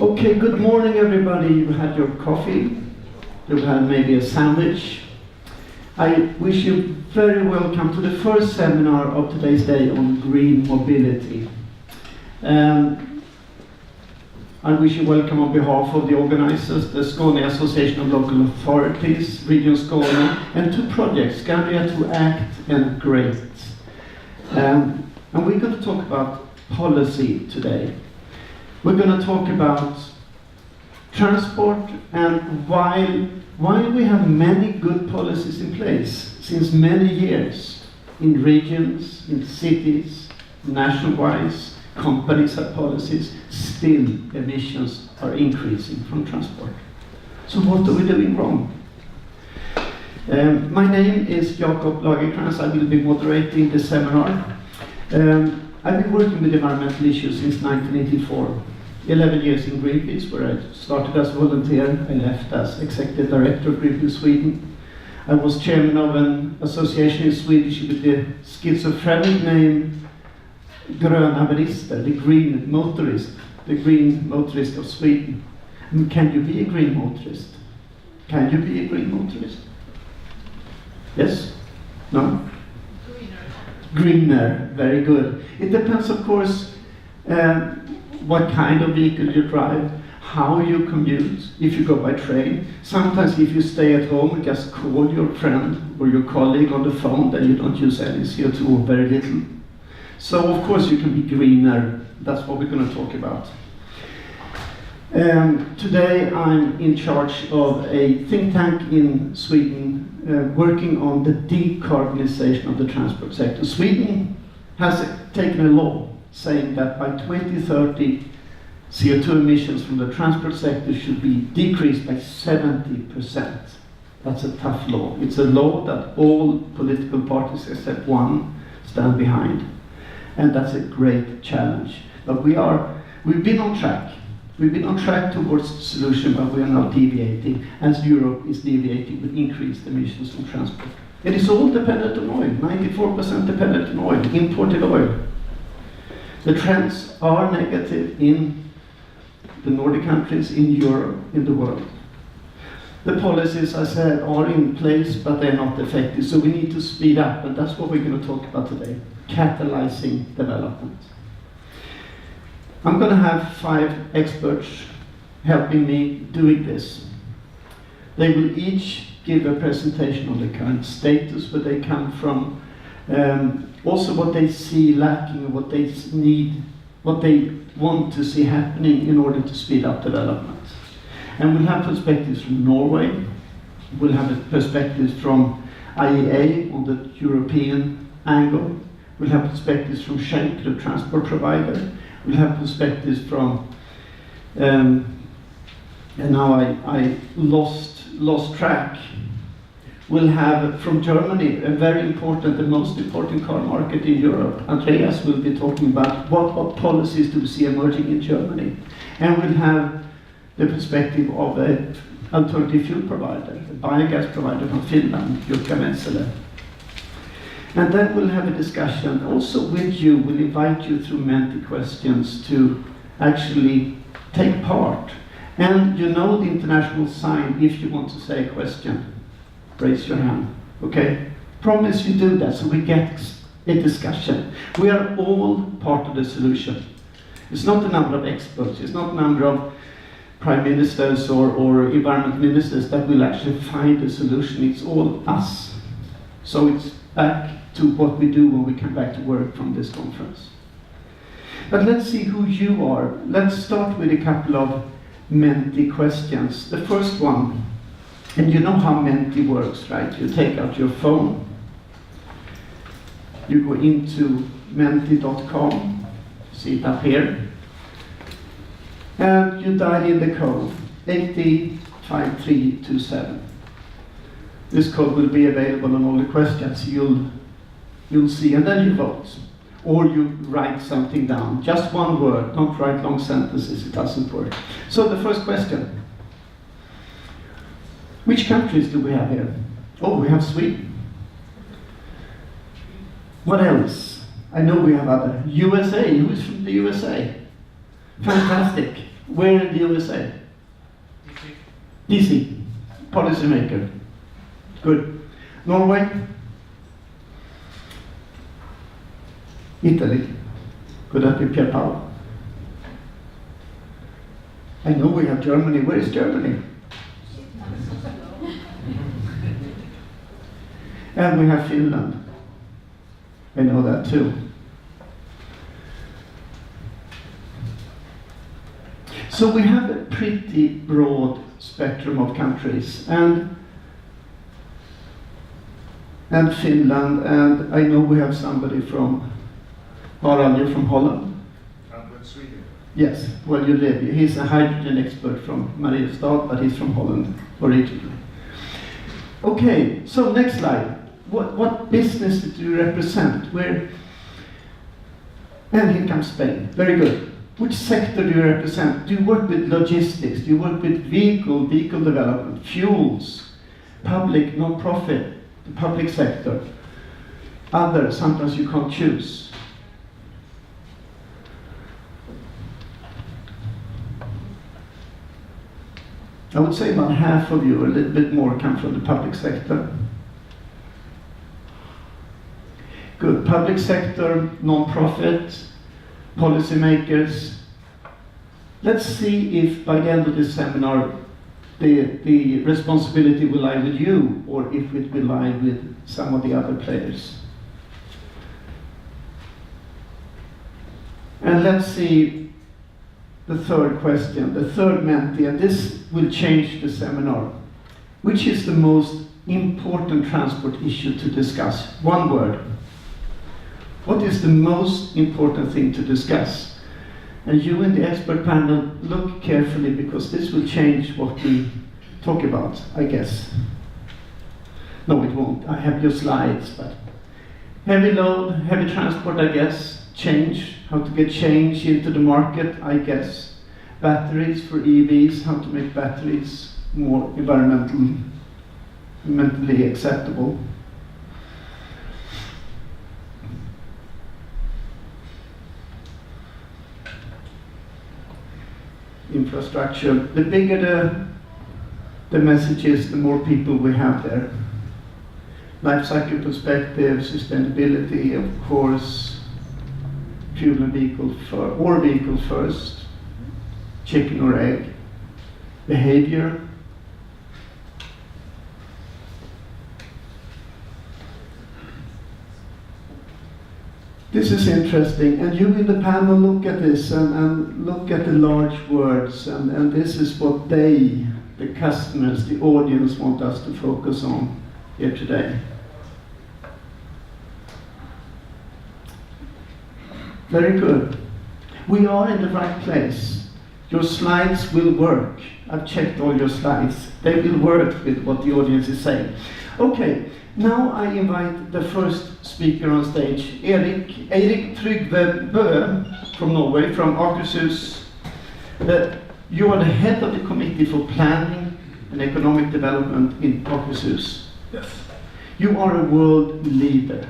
Okay, good morning everybody. You've had your coffee, you've had maybe a sandwich. I wish you very welcome to the first seminar of today's day on green mobility. I wish you welcome on behalf of the organizers, the Skåne Association of Local Authorities, Region Skåne, and two projects, Scandia to Act and Great. And we're going to talk about policy today. We're going to talk about transport and while we have many good policies in place since many years in regions, in cities, nationwide, companies have policies, still emissions are increasing from transport. So what are we doing wrong? My name is Laurie Tran. I will be moderating the seminar. I've been working with environmental issues since 1984. 11 years in Greenpeace, where I started as a volunteer. I left as executive director of Greenpeace Sweden. I was chairman of an association in Swedish with the schizophrenic name Gröna bilister, the green motorist of Sweden. And can you be a green motorist? Can you be a green motorist? Yes? No? Greener, very good. It depends, of course, what kind of vehicle you drive, how you commute, if you go by train. Sometimes if you stay at home, just call your friend or your colleague on the phone, then you don't use any CO2 or very little. So of course you can be greener. That's what we're going to talk about. Today I'm in charge of a think tank in Sweden working on the decarbonisation of the transport sector. Sweden has taken a law saying that by 2030 CO2 emissions from the transport sector should be decreased by 70%. That's a tough law. It's a law that all political parties except one stand behind. And that's a great challenge. But we've been on track. We've been on track towards the solution, but we are now deviating, as Europe is deviating with increased emissions from transport. It is all dependent on oil, 94% dependent on oil, imported oil. The trends are negative in the Nordic countries, in Europe, in the world. The policies, I said, are in place, but they're not effective, so we need to speed up, and that's what we're going to talk about today, catalyzing development. I'm going to have 5 experts helping me doing this. They will each give a presentation on the current status, where they come from, also what they see lacking, what they need, what they want to see happening in order to speed up development. And we'll have perspectives from Norway, we'll have perspectives from IEA on the European angle, we'll have perspectives from Schenker, the transport provider, we'll have perspectives from, and now I lost track. We'll have from Germany a very important, the most important car market in Europe. Andreas will be talking about what policies do we see emerging in Germany. And we'll have the perspective of an alternative fuel provider, a biogas provider from Finland, Jukka Metsälä. And then we'll have a discussion also with you. We'll invite you through Menti questions to actually take part. And you know the international sign if you want to say a question. Raise your hand, okay? Promise you do that so we get a discussion. We are all part of the solution. It's not a number of experts, it's not a number of prime ministers or environment ministers that will actually find a solution. It's all us. So it's back to what we do when we come back to work from this conference. But let's see who you are. Let's start with a couple of Menti questions. The first one, and you know how Menti works, right? You take out your phone, you go into menti.com, see it up here, and you dial in the code 805327. This code will be available on all the questions you'll see, and then you vote. Or you write something down, just one word, don't write long sentences, it doesn't work. So the first question. Which countries do we have here? Oh, we have Sweden. What else? I know we have other. USA, who is from the USA? Fantastic. Where in the USA? DC. Policymaker. Good. Norway? Italy. Could that be Pierre Paolo? I know we have Germany. Where is Germany? And we have Finland. I know that too. So we have a pretty broad spectrum of countries, and Finland, and I know we have somebody from, Harald, you're from Holland? With Sweden. Yes, well you live, he's a hydrogen expert from Mariestad, but he's from Holland originally. Okay, so next slide. What business do you represent? Where? And here comes Spain, very good. Which sector do you represent? Do you work with logistics? Do you work with vehicle development, fuels, public, non-profit, the public sector? Other, sometimes you can't choose. I would say about half of you, a little bit more, come from the public sector. Good. Public sector, non-profit, policymakers. Let's see if by the end of this seminar the responsibility will lie with you or if it will lie with some of the other players. And let's see the third question, the third Menti, and this will change the seminar. Which is the most important transport issue to discuss? One word. What is the most important thing to discuss? And you in the expert panel, look carefully because this will change what we talk about, I guess. No, it won't. I have your slides, but heavy load, heavy transport, I guess. Change, how to get change into the market, I guess. Batteries for EVs, how to make batteries more environmentally acceptable. Infrastructure. The bigger the message is, the more people we have there. Life cycle perspective, sustainability, of course, fuel and vehicle first, chicken or egg, behavior. This is interesting, and you in the panel look at this and look at the large words, and this is what they, the customers, the audience want us to focus on here today. Very good. We are in the right place. Your slides will work. I've checked all your slides. They will work with what the audience is saying. Okay. Now I invite the first speaker on stage, Erik Trygve Bø from Norway, from Akershus. You are the head of the Committee for Planning and Economic Development in Akershus. Yes. You are a world leader.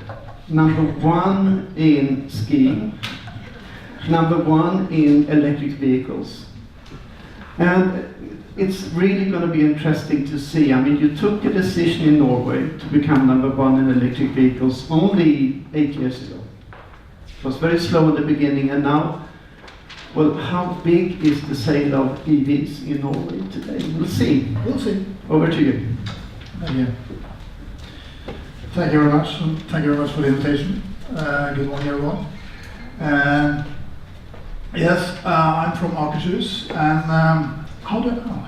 Number one in skiing, number one in electric vehicles. And it's really going to be interesting to see. I mean, you took a decision in Norway to become number one in electric vehicles only 8 years ago. It was very slow in the beginning, and now, well, how big is the sale of EVs in Norway today? We'll see. We'll see. Over to you. Thank you. Thank you very much. Thank you very much for the invitation. Good morning, everyone. Yes, I'm from Akershus, and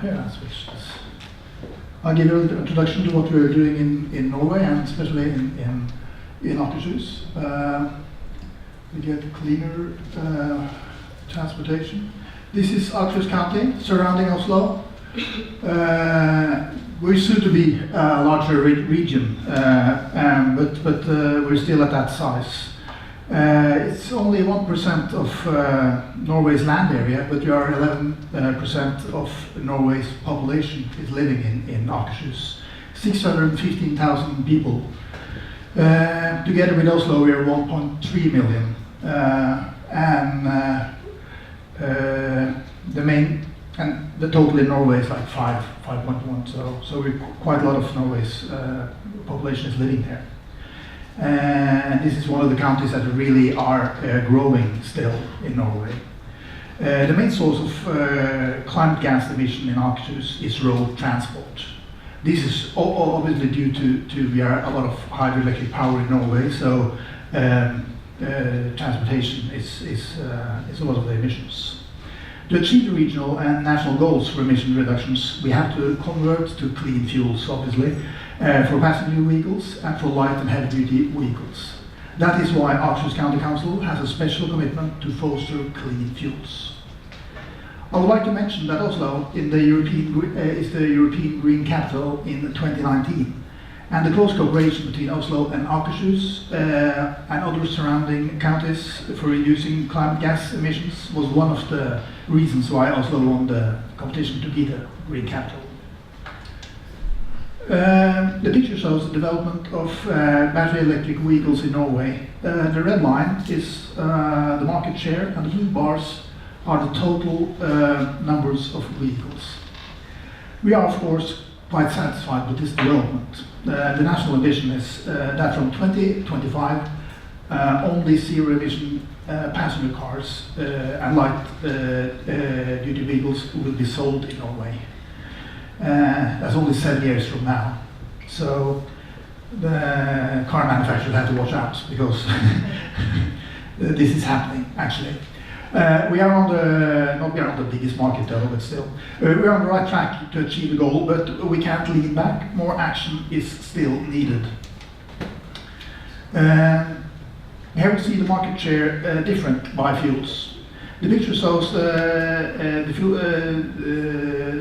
here I switch this. I'll give you an introduction to what we're doing in Norway, and especially in Akershus. We get cleaner transportation. This is Akershus County, surrounding Oslo. We're soon to be a larger region, but we're still at that size. It's only 1% of Norway's land area, but we are 11% of Norway's population is living in Akershus. 615,000 people. Together with Oslo, we are 1.3 million. The main And the total in Norway is like 5.1, so quite a lot of Norway's population is living there. And this is one of the counties that really are growing still in Norway. The main source of climate gas emission in Akershus is road transport. This is obviously due to we are a lot of hydroelectric power in Norway, so transportation is a lot of the emissions. To achieve the regional and national goals for emission reductions, we have to convert to clean fuels, obviously, for passenger vehicles and for light and heavy-duty vehicles. That is why Akershus County Council has a special commitment to foster clean fuels. I would like to mention that Oslo is the European Green Capital in 2019, and the close cooperation between Oslo and Akershus and other surrounding counties for reducing climate gas emissions was one of the reasons why Oslo won the competition to be the Green Capital. The picture shows the development of battery electric vehicles in Norway. The red line is the market share, and the blue bars are the total numbers of vehicles. We are, of course, quite satisfied with this development. The national ambition is that from 2025, only zero-emission passenger cars and light-duty vehicles will be sold in Norway. That's only 7 years from now. So the car manufacturers have to watch out, because this is happening, actually. We are on the biggest market though, but still. We're on the right track to achieve the goal, but we can't lean back. More action is still needed. Here we see the market share different by fuels. The picture shows the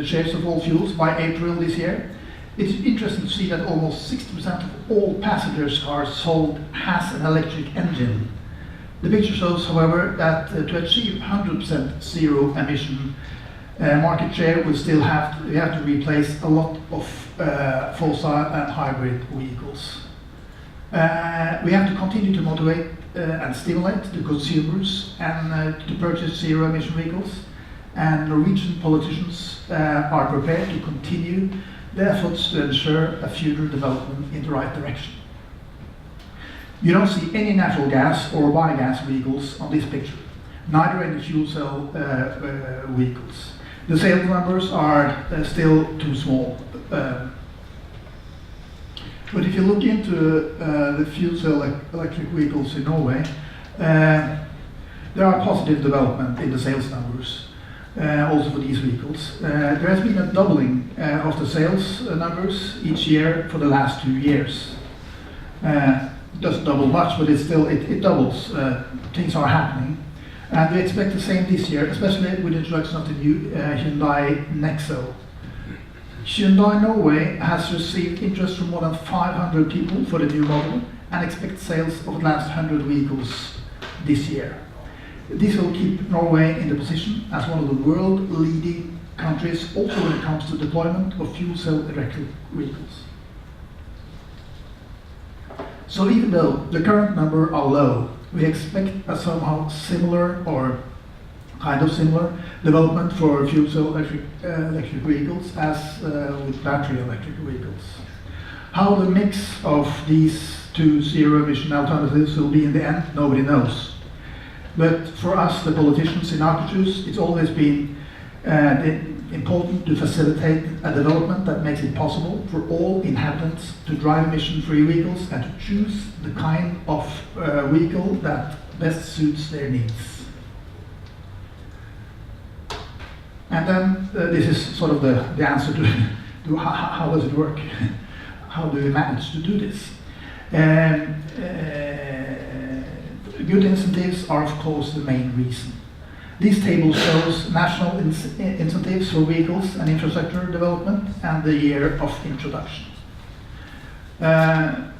shares of all fuels by April this year. It's interesting to see that almost 60% of all passengers cars sold has an electric engine. The picture shows, however, that to achieve 100% zero emission market share, we have to replace a lot of fossil and hybrid vehicles. We have to continue to motivate and stimulate the consumers and to purchase zero emission vehicles. And Norwegian politicians are prepared to continue the efforts to ensure a future development in the right direction. You don't see any natural gas or biogas vehicles on this picture, neither any fuel cell vehicles. The sales numbers are still too small. But if you look into the fuel cell electric vehicles in Norway, there are positive development in the sales numbers, also for these vehicles. There has been a doubling of the sales numbers each year for the last 2 years. It doesn't double much, but it doubles. Things are happening. And we expect the same this year, especially with the introduction of the new Hyundai Nexo. Hyundai Norway has received interest from more than 500 people for the new model and expects sales of the last 100 vehicles this year. This will keep Norway in the position as one of the world-leading countries also when it comes to deployment of fuel cell electric vehicles. So even though the current numbers are low, we expect a somehow similar or kind of similar development for fuel cell electric vehicles as with battery electric vehicles. How the mix of these two zero-emission alternatives will be in the end, nobody knows. But for us, the politicians in Akershus, it's always been important to facilitate a development that makes it possible for all inhabitants to drive emission-free vehicles and to choose the kind of vehicle that best suits their needs. And then this is sort of the answer to how does it work? How do we manage to do this? Good incentives are, of course, the main reason. This table shows national incentives for vehicles and infrastructure development and the year of introduction. The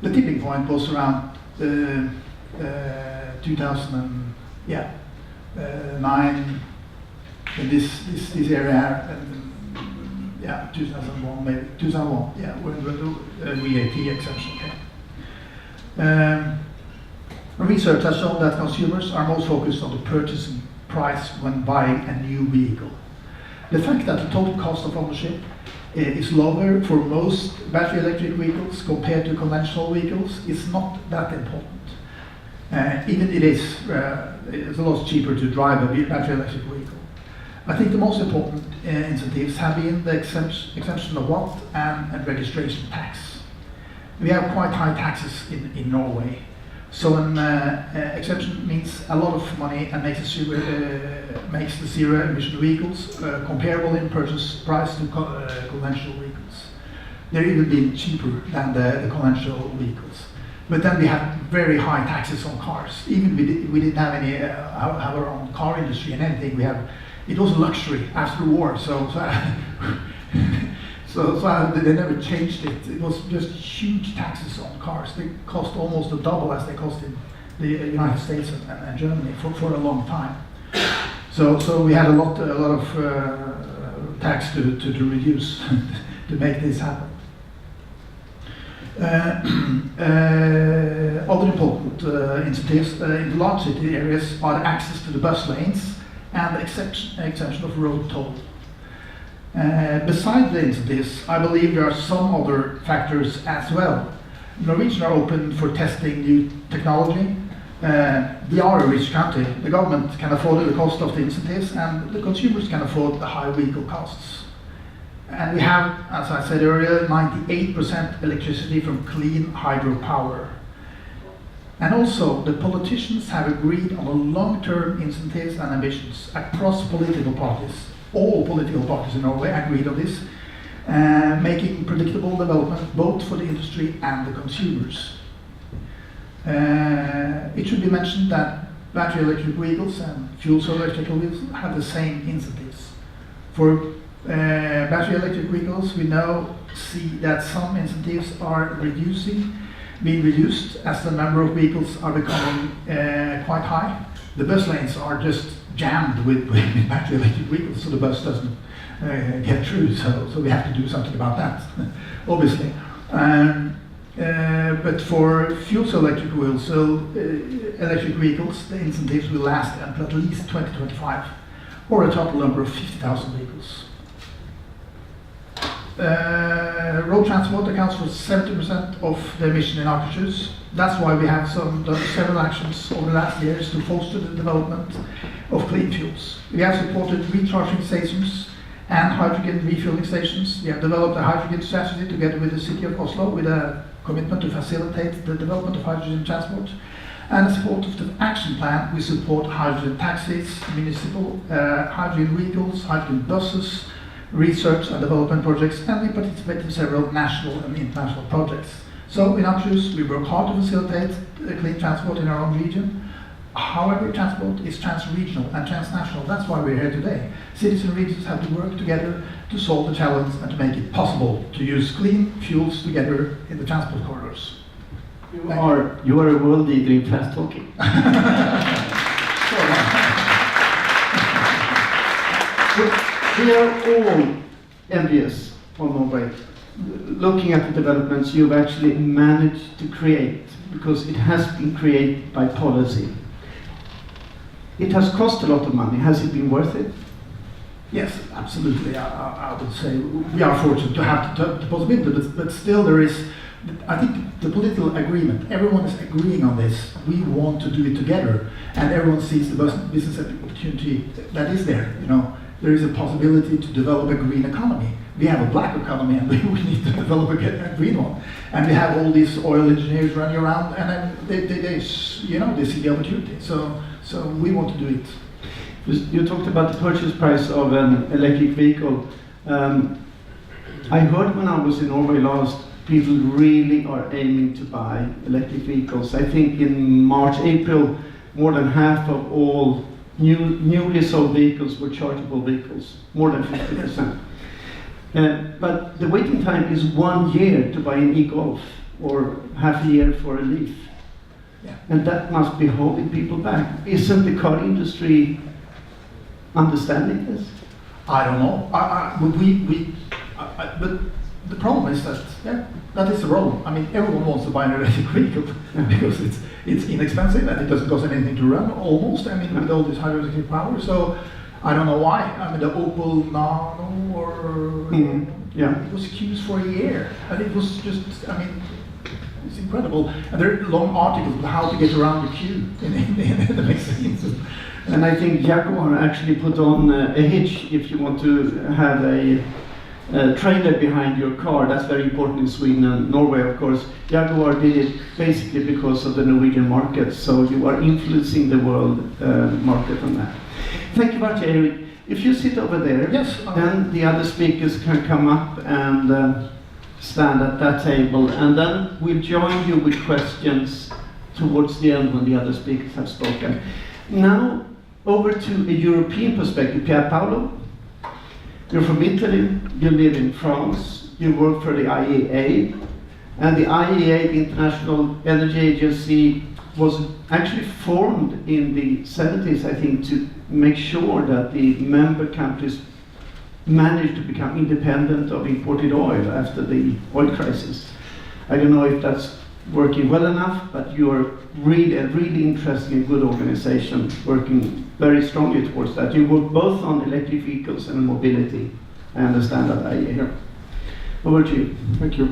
tipping point was around 2009 in this area, 2001 maybe, 2001, yeah, when the VAT exemption came. Research has shown that consumers are most focused on the purchasing price when buying a new vehicle. The fact that the total cost of ownership is lower for most battery electric vehicles compared to conventional vehicles is not that important. Even it's a lot cheaper to drive a battery electric vehicle. I think the most important incentives have been the exemption of VAT and registration tax. We have quite high taxes in Norway, so an exemption means a lot of money and makes the zero emission vehicles comparable in purchase price to conventional vehicles. They're even being cheaper than the conventional vehicles. But then we have very high taxes on cars. Even we didn't have any have our own car industry and anything. It was a luxury after the war. So they never changed it. It was just huge taxes on cars. They cost almost the double as they cost in the United States and Germany for a long time. So we had a lot of tax to reduce to make this happen. Other important incentives in the large city areas are the access to the bus lanes and the exemption of road toll. Besides the incentives, I believe there are some other factors as well. Norwegians are open for testing new technology. We are a rich country. The government can afford the cost of the incentives, and the consumers can afford the high vehicle costs. And we have, as I said earlier, 98% electricity from clean hydropower. And also, the politicians have agreed on the long-term incentives and ambitions across political parties. All political parties in Norway agreed on this, making predictable development both for the industry and the consumers. It should be mentioned that battery electric vehicles and fuel cell electric vehicles have the same incentives. For battery electric vehicles, we now see that some incentives are being reduced as the number of vehicles are becoming quite high. The bus lanes are just jammed with battery electric vehicles, so the bus doesn't get through. So we have to do something about that, obviously. But for fuel cell electric vehicles, the incentives will last until at least 2025, or a total number of 50,000 vehicles. Road transport accounts for 70% of the emission in Akershus. That's why we have done several actions over the last years to foster the development of clean fuels. We have supported recharging stations and hydrogen refueling stations. We have developed a hydrogen strategy together with the city of Oslo with a commitment to facilitate the development of hydrogen transport. And as part of the action plan, we support hydrogen taxis, municipal hydrogen vehicles, hydrogen buses, research and development projects, and we participate in several national and international projects. So in Akershus, we work hard to facilitate clean transport in our own region. However, transport is trans-regional and transnational. That's why we're here today. Cities and regions have to work together to solve the challenge and to make it possible to use clean fuels together in the transport corridors. You are a world leader in fast talking. We are all envious of Norway. Looking at the developments you've actually managed to create, because it has been created by policy. It has cost a lot of money. Has it been worth it? Yes, absolutely. I would say we are fortunate to have the possibility, but still there is, I think, the political agreement. Everyone is agreeing on this. We want to do it together, and everyone sees the business opportunity that is there. There is a possibility to develop a green economy. We have a black economy, and we need to develop a green one. And we have all these oil engineers running around, and then they see the opportunity. So we want to do it. You talked about the purchase price of an electric vehicle. I heard when I was in Norway last, people really are aiming to buy electric vehicles. I think in March, April, more than half of all newly sold vehicles were chargeable vehicles, more than 50%. But the waiting time is 1 year to buy an e-Golf, or half a year for a Leaf. Yeah. And that must be holding people back. Isn't the car industry understanding this? I don't know. But the problem is that, that is the problem. I mean, everyone wants to buy an electric vehicle because it's inexpensive and it doesn't cost anything to run, almost. I mean, with all this hydroelectric power. So I don't know why. I mean, the Opel Nano or Yeah. it was queues for a year, and it was just, I mean, it's incredible. And there are long articles about how to get around the queue in the magazines. And I think Jaguar actually put on a hitch if you want to have a trailer behind your car. That's very important in Sweden and Norway, of course. Jaguar did it basically because of the Norwegian market, so you are influencing the world market on that. Thank you very much, Eric. If you sit over there, yes, then the other speakers can come up and stand at that table, and then we'll join you with questions towards the end when the other speakers have spoken. Now, over to a European perspective. Pier Paolo, you're from Italy, you live in France, you work for the IEA, and the IEA, the International Energy Agency, was actually formed in the 70s, I think, to make sure that the member countries managed to become independent of imported oil after the oil crisis. I don't know if that's working well enough, but you're really a really interesting and good organization working very strongly towards that. You work both on electric vehicles and mobility. I understand that, IEA. Yeah. Over to you. Thank you.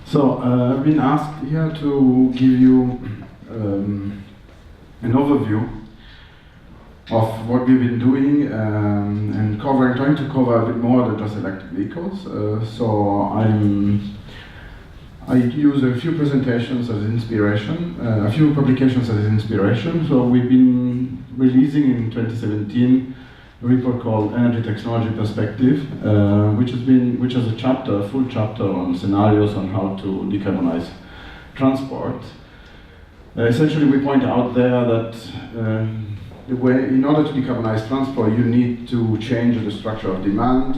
So I've been asked here to give you an overview of what we've been doing and trying to cover a bit more than just electric vehicles. I use a few presentations as inspiration, a few publications as inspiration. So we've been releasing in 2017 a report called Energy Technology Perspective, which has a full chapter on scenarios on how to decarbonize transport. Essentially, we point out there that in order to decarbonize transport, you need to change the structure of demand,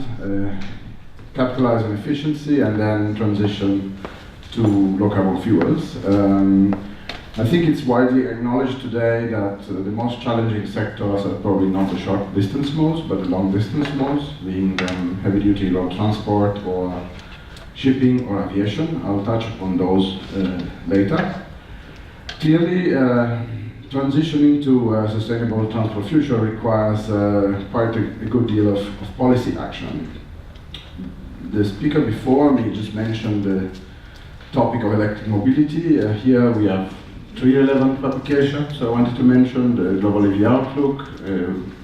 capitalize on efficiency, and then transition to low carbon fuels. I think it's widely acknowledged today that the most challenging sectors are probably not the short distance modes, but the long distance modes, being heavy duty road transport or shipping or aviation. I'll touch upon those later. Clearly, transitioning to a sustainable transport future requires quite a good deal of policy action. The speaker before me just mentioned the topic of electric mobility. Here we have 3 relevant publications. So I wanted to mention the Global EV Outlook,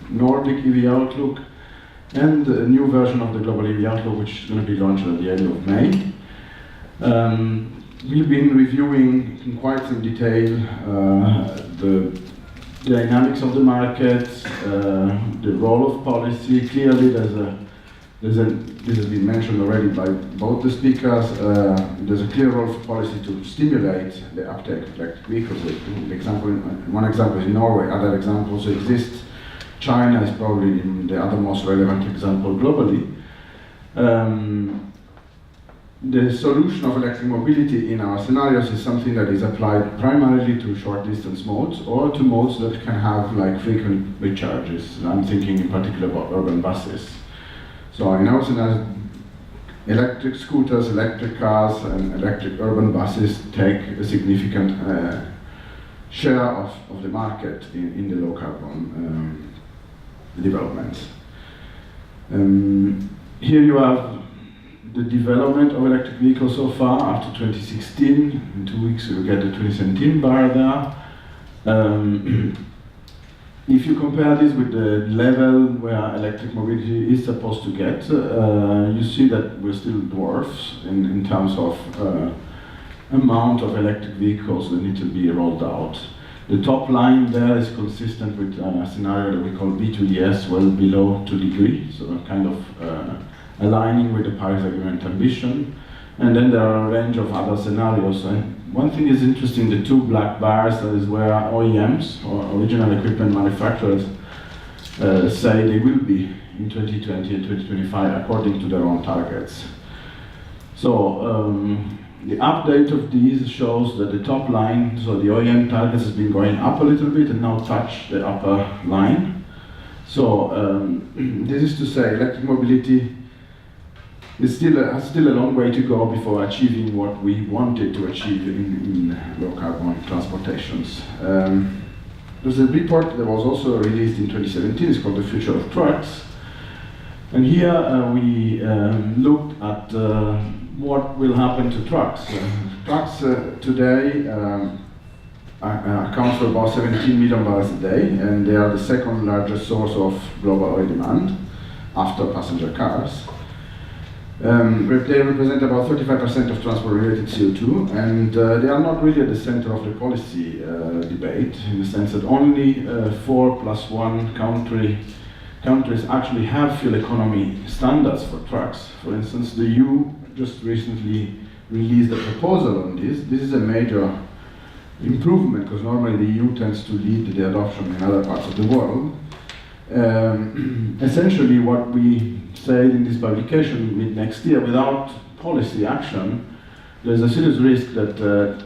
Nordic EV Outlook, and a new version of the Global EV Outlook, which is going to be launched at the end of May. We've been reviewing in quite some detail the dynamics of the market, the role of policy. Clearly, this has been mentioned already by both the speakers. There's a clear role for policy to stimulate the uptake of electric vehicles. One example is in Norway. Other examples exist. China is probably the other most relevant example globally. The solution of electric mobility in our scenarios is something that is applied primarily to short distance modes or to modes that can have like frequent recharges. I'm thinking in particular about urban buses. So in our scenario, electric scooters, electric cars, and electric urban buses take a significant share of the market in the low carbon developments. Here you have the development of electric vehicles so far after 2016. In 2 weeks we get the 2017 bar there. If you compare this with the level where electric mobility is supposed to get, you see that we're still dwarfs in terms of amount of electric vehicles that need to be rolled out. The top line there is consistent with a scenario that we call B2ES, well below 2 degrees, so kind of aligning with the Paris Agreement ambition. And then there are a range of other scenarios. And one thing is interesting, the 2 black bars, that is where OEMs, or original equipment manufacturers, say they will be in 2020 and 2025 according to their own targets. So the update of these shows that the top line, so the OEM targets has been going up a little bit and now touch the upper line. So this is to say electric mobility has still a long way to go before achieving what we wanted to achieve in low carbon transportations. there's a report that was also released in 2017. It's called The Future of Trucks. And here we looked at what will happen to trucks. Trucks today account for about 17 million barrels a day, and they are the second largest source of global oil demand after passenger cars. They represent about 35% of transport-related CO2, and they are not really at the center of the policy debate, in the sense that only 4+1 countries actually have fuel economy standards for trucks. For instance, the EU just recently released a proposal on this. This is a major improvement, because normally the EU tends to lead the adoption in other parts of the world. Essentially, what we said in this publication mid next year, without policy action, there's a serious risk that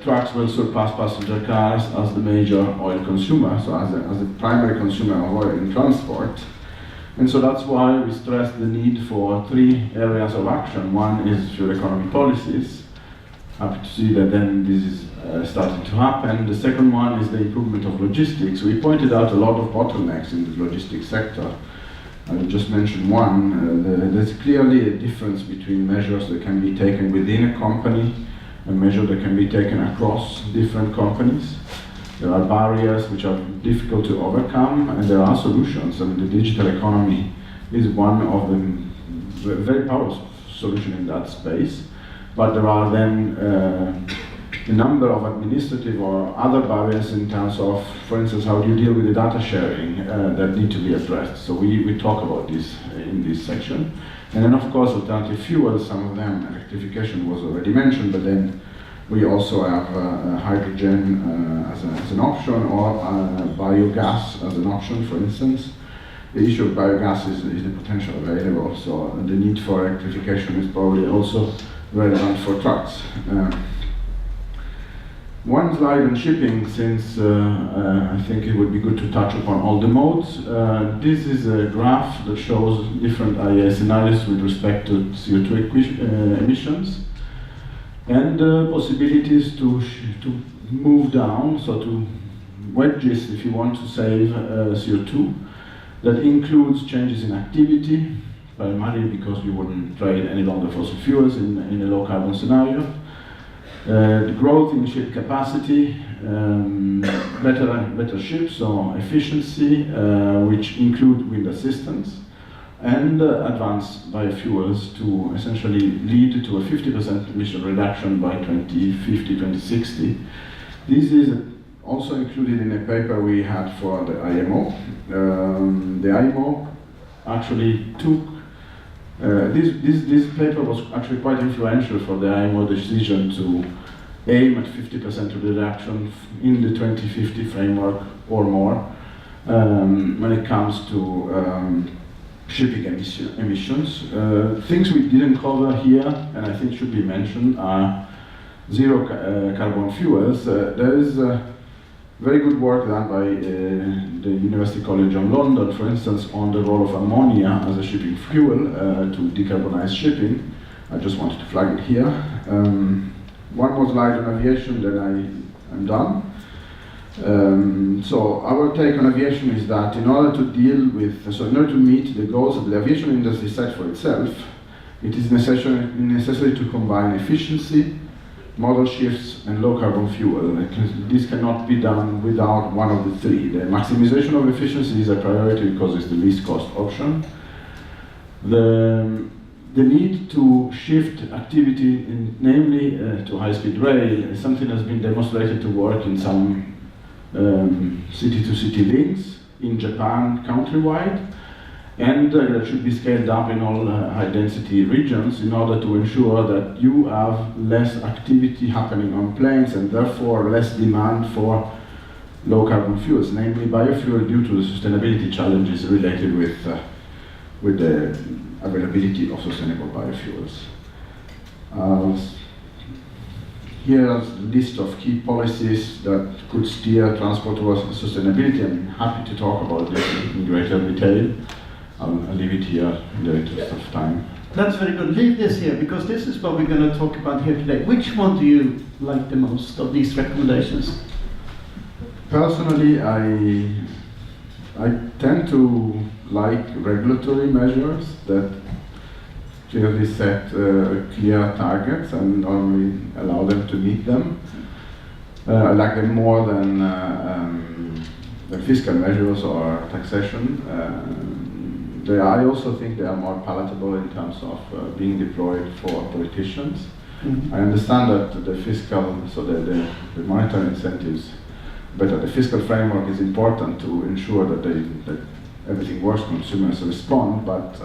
trucks will surpass passenger cars as the major oil consumer, so as a primary consumer of oil in transport. And so that's why we stress the need for 3 areas of action. One is fuel economy policies. Happy to see that then this is starting to happen. The second one is the improvement of logistics. We pointed out a lot of bottlenecks in the logistics sector. I will just mention one. There's clearly a difference between measures that can be taken within a company and measures that can be taken across different companies. There are barriers which are difficult to overcome, and there are solutions. I mean, the digital economy is one of them, very powerful solution in that space. But there are then a number of administrative or other barriers in terms of, for instance, how do you deal with the data sharing that need to be addressed. So we talk about this in this section. And then, of course, alternative fuels, some of them, electrification was already mentioned, but then we also have hydrogen as an option, or biogas as an option, for instance. The issue of biogas is the potential available, so the need for electrification is probably also relevant for trucks. One slide on shipping, since I think it would be good to touch upon all the modes. This is a graph that shows different IEA scenarios with respect to CO2 emissions, and possibilities to move down, so to wedges if you want to save CO2. That includes changes in activity, primarily because you wouldn't trade any longer fossil fuels in a low carbon scenario. The growth in ship capacity, better ships, so efficiency, which include wind assistance, and advanced biofuels to essentially lead to a 50% emission reduction by 2050, 2060. This is also included in a paper we had for the IMO. The IMO actually took this paper was actually quite influential for the IMO decision to aim at 50% reduction in the 2050 framework or more when it comes to shipping emissions. Things we didn't cover here, and I think should be mentioned, are zero carbon fuels. There is very good work done by the University College of London, for instance, on the role of ammonia as a shipping fuel to decarbonize shipping. I just wanted to flag it here. One more slide on aviation, then I'm done. So our take on aviation is that in order to meet the goals that the aviation industry set for itself, it is necessary to combine efficiency, model shifts, and low carbon fuel. This cannot be done without one of the 3. The maximization of efficiency is a priority because it's the least cost option. The need to shift activity, namely to high-speed rail, is something that's been demonstrated to work in some city-to-city links in Japan countrywide, and that should be scaled up in all high-density regions in order to ensure that you have less activity happening on planes and therefore less demand for low-carbon fuels, namely biofuel, due to the sustainability challenges related with the availability of sustainable biofuels. Here's a list of key policies that could steer transport towards sustainability. I'm happy to talk about this in greater detail. I'll leave it here in the interest of time. That's very good. Leave this here, because this is what we're going to talk about here today. Which one do you like the most of these recommendations? Personally, I tend to like regulatory measures that clearly set clear targets and normally allow them to meet them. I like them more than fiscal measures or taxation. I also think they are more palatable in terms of being deployed for politicians. Mhm. I understand that the fiscal, so the monetary incentives, but the fiscal framework is important to ensure that everything works, consumers respond, but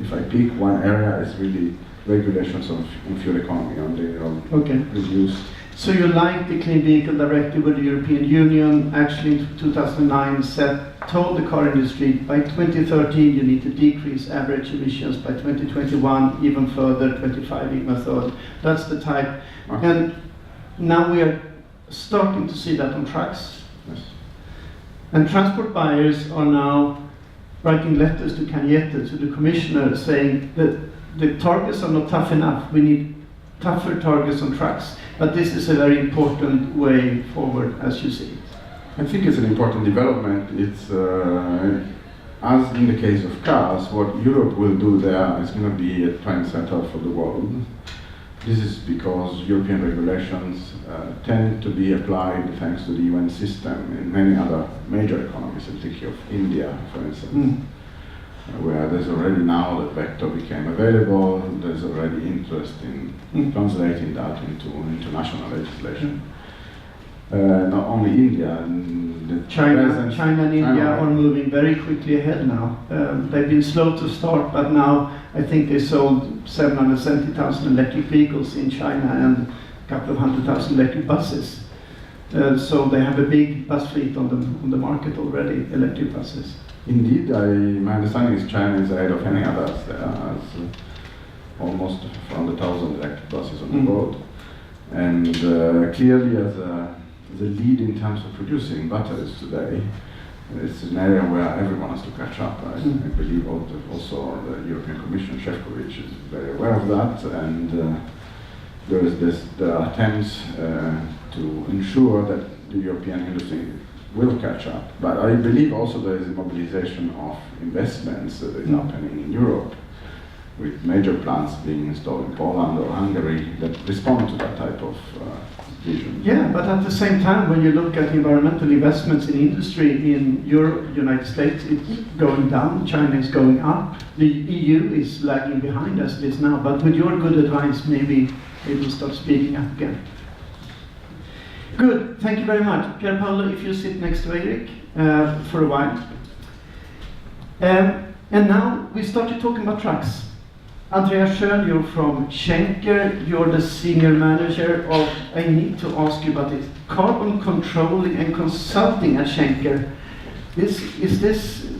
if I pick one area, it's really regulations on fuel economy, on the Okay. reduced. So you like the Clean Vehicle Directive where the European Union actually in 2009 told the car industry by 2013 you need to decrease average emissions by 2021, even further, 25 even a third. That's the type. Okay. And now we are starting to see that on trucks. Yes. And transport buyers are now writing letters to Cañete, to the commissioner, saying that the targets are not tough enough. We need tougher targets on trucks. But this is a very important way forward, as you see it. I think it's an important development. It's, as in the case of cars, what Europe will do there is going to be a trendsetter for the world. This is because European regulations tend to be applied thanks to the UN system in many other major economies. I'm thinking of India, for instance, where there's already now that vector became available, there's already interest in translating that into national legislation. Not only India, and China and India are moving very quickly ahead now. They've been slow to start, but now I think they sold 770,000 electric vehicles in China and a couple of 100,000 electric buses. So they have a big bus fleet on the market already, electric buses. Indeed, my understanding is China is ahead of any others. There are almost 100,000 electric buses on the road. And clearly as a lead in terms of producing batteries today, it's an area where everyone has to catch up. I believe also the European Commission, Šefčovič, is very aware of that, and there are attempts to ensure that the European industry will catch up. But I believe also there is a mobilization of investments that is happening in Europe, with major plants being installed in Poland or Hungary that respond to that type of vision. Yeah, but at the same time, when you look at environmental investments in industry in Europe, United States, it's going down, China is going up, the EU is lagging behind as it is now, but with your good advice, maybe it will start speeding up again. Good, thank you very much. Pier Paolo, if you sit next to Eric for a while. And now we started talking about trucks. Andreas Schön, you're from Schenker, you're the senior manager of, I need to ask you about this, carbon controlling and consulting at Schenker.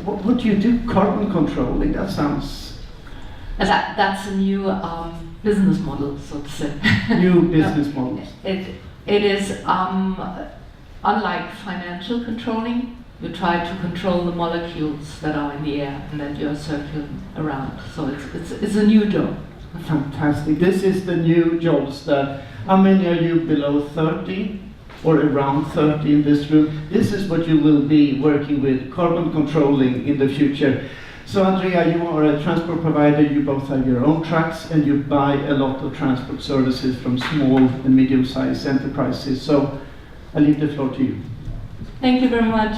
What do you do, carbon controlling? That sounds... That's a new business model, so to say. New business models. It is, unlike financial controlling, you try to control the molecules that are in the air and that you're circling around. So it's a new job. Fantastic. This is the new jobs that, how many are you below 30 or around 30 in this room? This is what you will be working with, carbon controlling in the future. So Andrea, you are a transport provider, you both have your own trucks and you buy a lot of transport services from small and medium-sized enterprises. So I leave the floor to you. Thank you very much.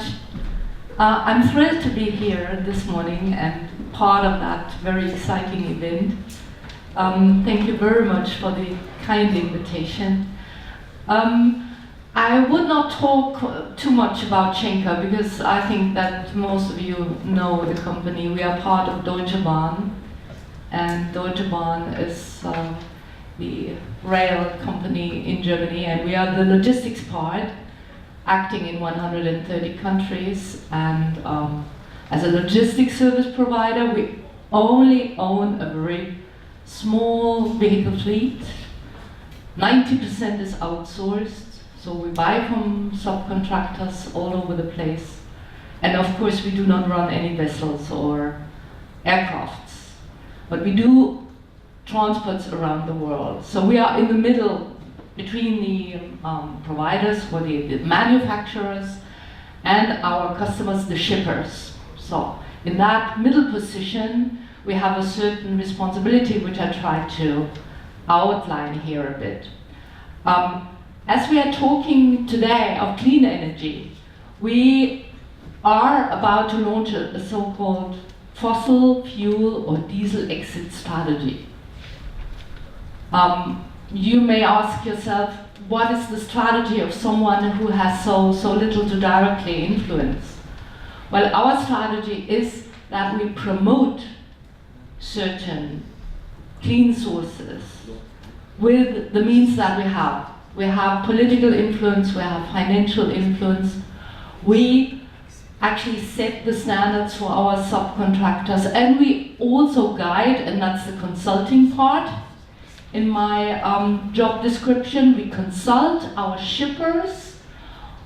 I'm thrilled to be here this morning and part of that very exciting event. Thank you very much for the kind invitation. I would not talk too much about Schenker because I think that most of you know the company. We are part of Deutsche Bahn, and Deutsche Bahn is the rail company in Germany, and we are the logistics part, acting in 130 countries, and as a logistics service provider, we only own a very small vehicle fleet. 90% is outsourced, so we buy from subcontractors all over the place. And of course, we do not run any vessels or aircrafts, but we do transports around the world. So we are in the middle between the providers or the manufacturers and our customers, the shippers. So in that middle position, we have a certain responsibility, which I try to outline here a bit. As we are talking today of clean energy, we are about to launch a so-called fossil fuel or diesel exit strategy. You may ask yourself, what is the strategy of someone who has so little to directly influence? Well, our strategy is that we promote certain clean sources with the means that we have. We have political influence, we have financial influence. We actually set the standards for our subcontractors, and we also guide, and that's the consulting part. In my job description, we consult our shippers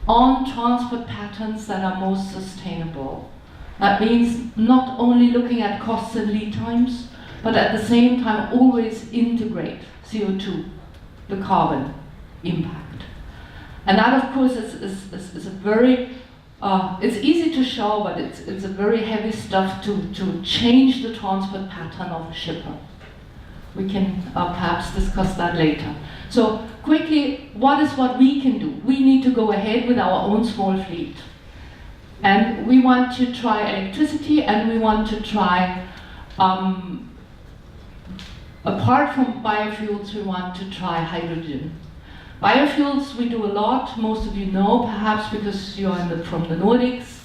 on transport patterns that are most sustainable. That means not only looking at costs and lead times, but at the same time always integrate CO2, the carbon impact. And that, of course, is a very, it's easy to show, but it's a very heavy stuff to change the transport pattern of a shipper. We can perhaps discuss that later. So quickly, what we can do? We need to go ahead with our own small fleet. And we want to try electricity, and we want to try, apart from biofuels, we want to try hydrogen. Biofuels, we do a lot. Most of you know, perhaps because you are from the Nordics.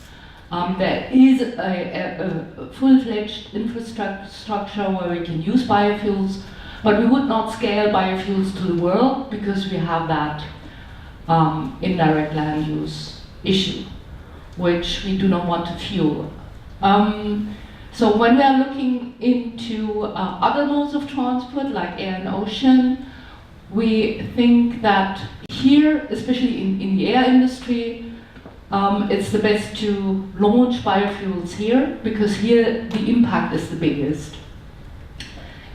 There is a full-fledged infrastructure where we can use biofuels, but we would not scale biofuels to the world because we have that indirect land use issue, which we do not want to fuel. So when we are looking into other modes of transport, like air and ocean, we think that here, especially in the air industry, it's the best to launch biofuels here, because here the impact is the biggest.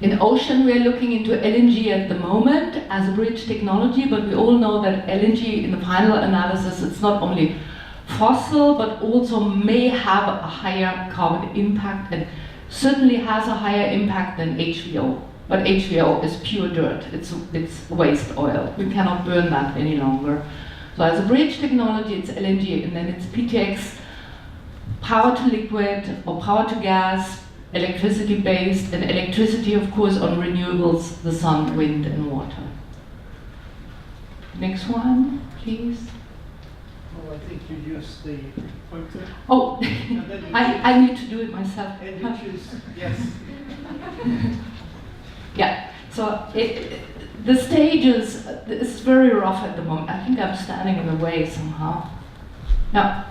In ocean, we're looking into LNG at the moment as a bridge technology, but we all know that LNG, in the final analysis, it's not only fossil, but also may have a higher carbon impact, and certainly has a higher impact than HVO. But HVO is pure dirt, it's waste oil. We cannot burn that any longer. So as a bridge technology, it's LNG, and then it's PTX, power to liquid or power to gas, electricity based, and electricity, of course, on renewables, the sun, wind, and water. Next one, please. Well, I think you use the pointer. Oh, I need to do it myself. And you choose, yes. Yeah, so the stages, it's very rough at the moment. I think I'm standing in the way somehow. Yeah,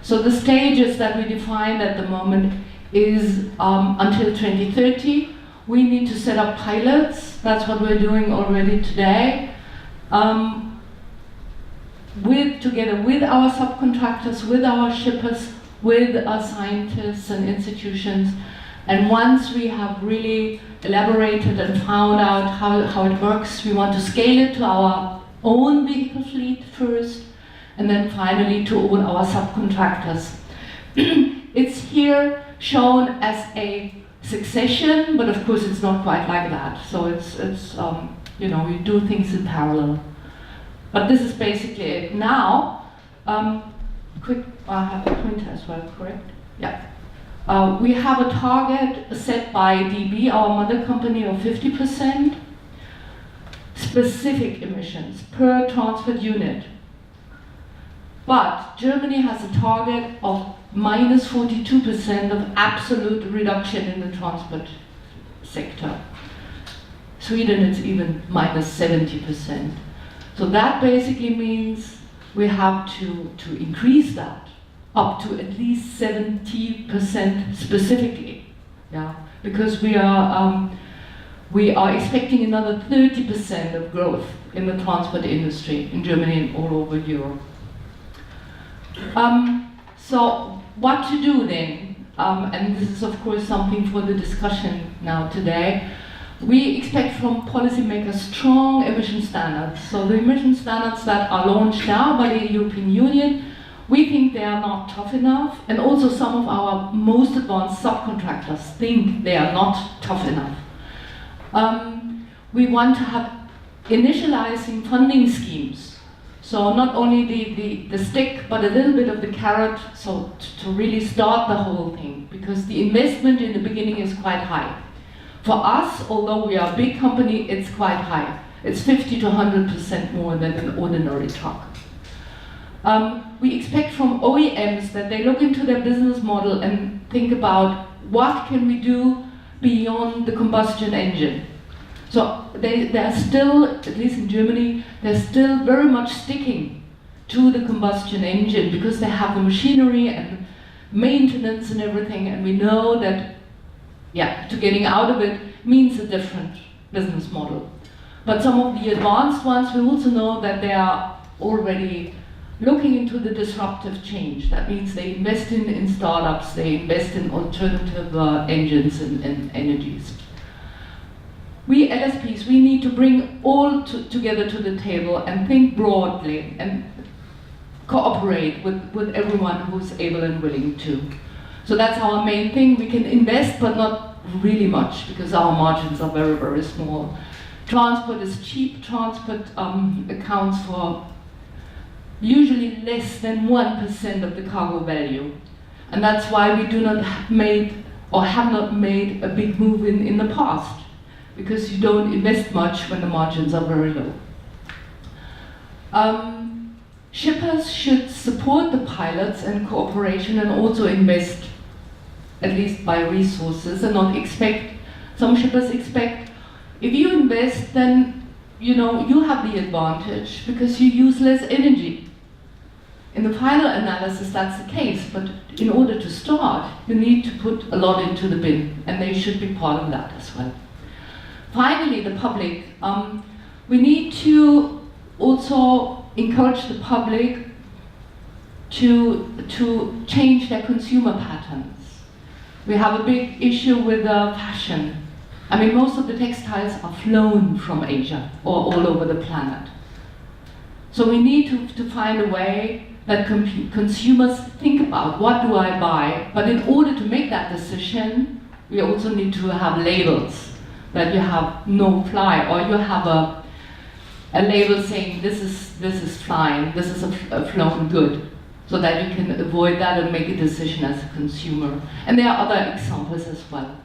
so the stages that we defined at the moment is until 2030. We need to set up pilots. That's what we're doing already today. Together with our subcontractors, with our shippers, with our scientists and institutions. And once we have really elaborated and found out how it works, we want to scale it to our own vehicle fleet first, and then finally to all our subcontractors. It's here shown as a succession, but of course it's not quite like that. So it's you know, we do things in parallel. But this is basically it. Now, quick, I have a pointer as well, correct? Yeah. We have a target set by DB, our mother company, of 50% specific emissions per transport unit. But Germany has a target of minus 42% of absolute reduction in the transport sector. Sweden is even minus 70%. So that basically means we have to increase that up to at least 70% specifically, yeah, because we are expecting another 30% of growth in the transport industry in Germany and all over Europe. So what to do then? And this is of course something for the discussion now today. We expect from policymakers strong emission standards. So the emission standards that are launched now by the European Union, we think they are not tough enough, and also some of our most advanced subcontractors think they are not tough enough. We want to have initializing funding schemes. So not only the stick, but a little bit of the carrot, so to really start the whole thing, because the investment in the beginning is quite high. For us, although we are a big company, it's quite high. It's 50 to 100% more than an ordinary truck. We expect from OEMs that they look into their business model and think about what can we do beyond the combustion engine. So they're still, at least in Germany, they're still very much sticking to the combustion engine because they have the machinery and maintenance and everything, and we know that, yeah, to getting out of it means a different business model. But some of the advanced ones, we also know that they are already looking into the disruptive change. That means they invest in startups, they invest in alternative engines and energies. We LSPs, we need to bring all together to the table and think broadly and cooperate with everyone who's able and willing to. So that's our main thing. We can invest, but not really much, because our margins are very, very small. Transport is cheap. Transport accounts for usually less than 1% of the cargo value. And that's why we do not have not made a big move in the past, because you don't invest much when the margins are very low. Shippers should support the pilots and cooperation and also invest, at least by resources, and not expect, some shippers expect, if you invest, then you have the advantage because you use less energy. In the final analysis, that's the case, but in order to start, you need to put a lot into the bin, and they should be part of that as well. Finally, the public. We need to also encourage the public to change their consumer patterns. We have a big issue with fashion. I mean, most of the textiles are flown from Asia or all over the planet. So we need to find a way that consumers think about, what do I buy? But in order to make that decision, we also need to have labels, that you have no fly, or you have a label saying this is flying, this is a flown good, so that you can avoid that and make a decision as a consumer. And there are other examples as well.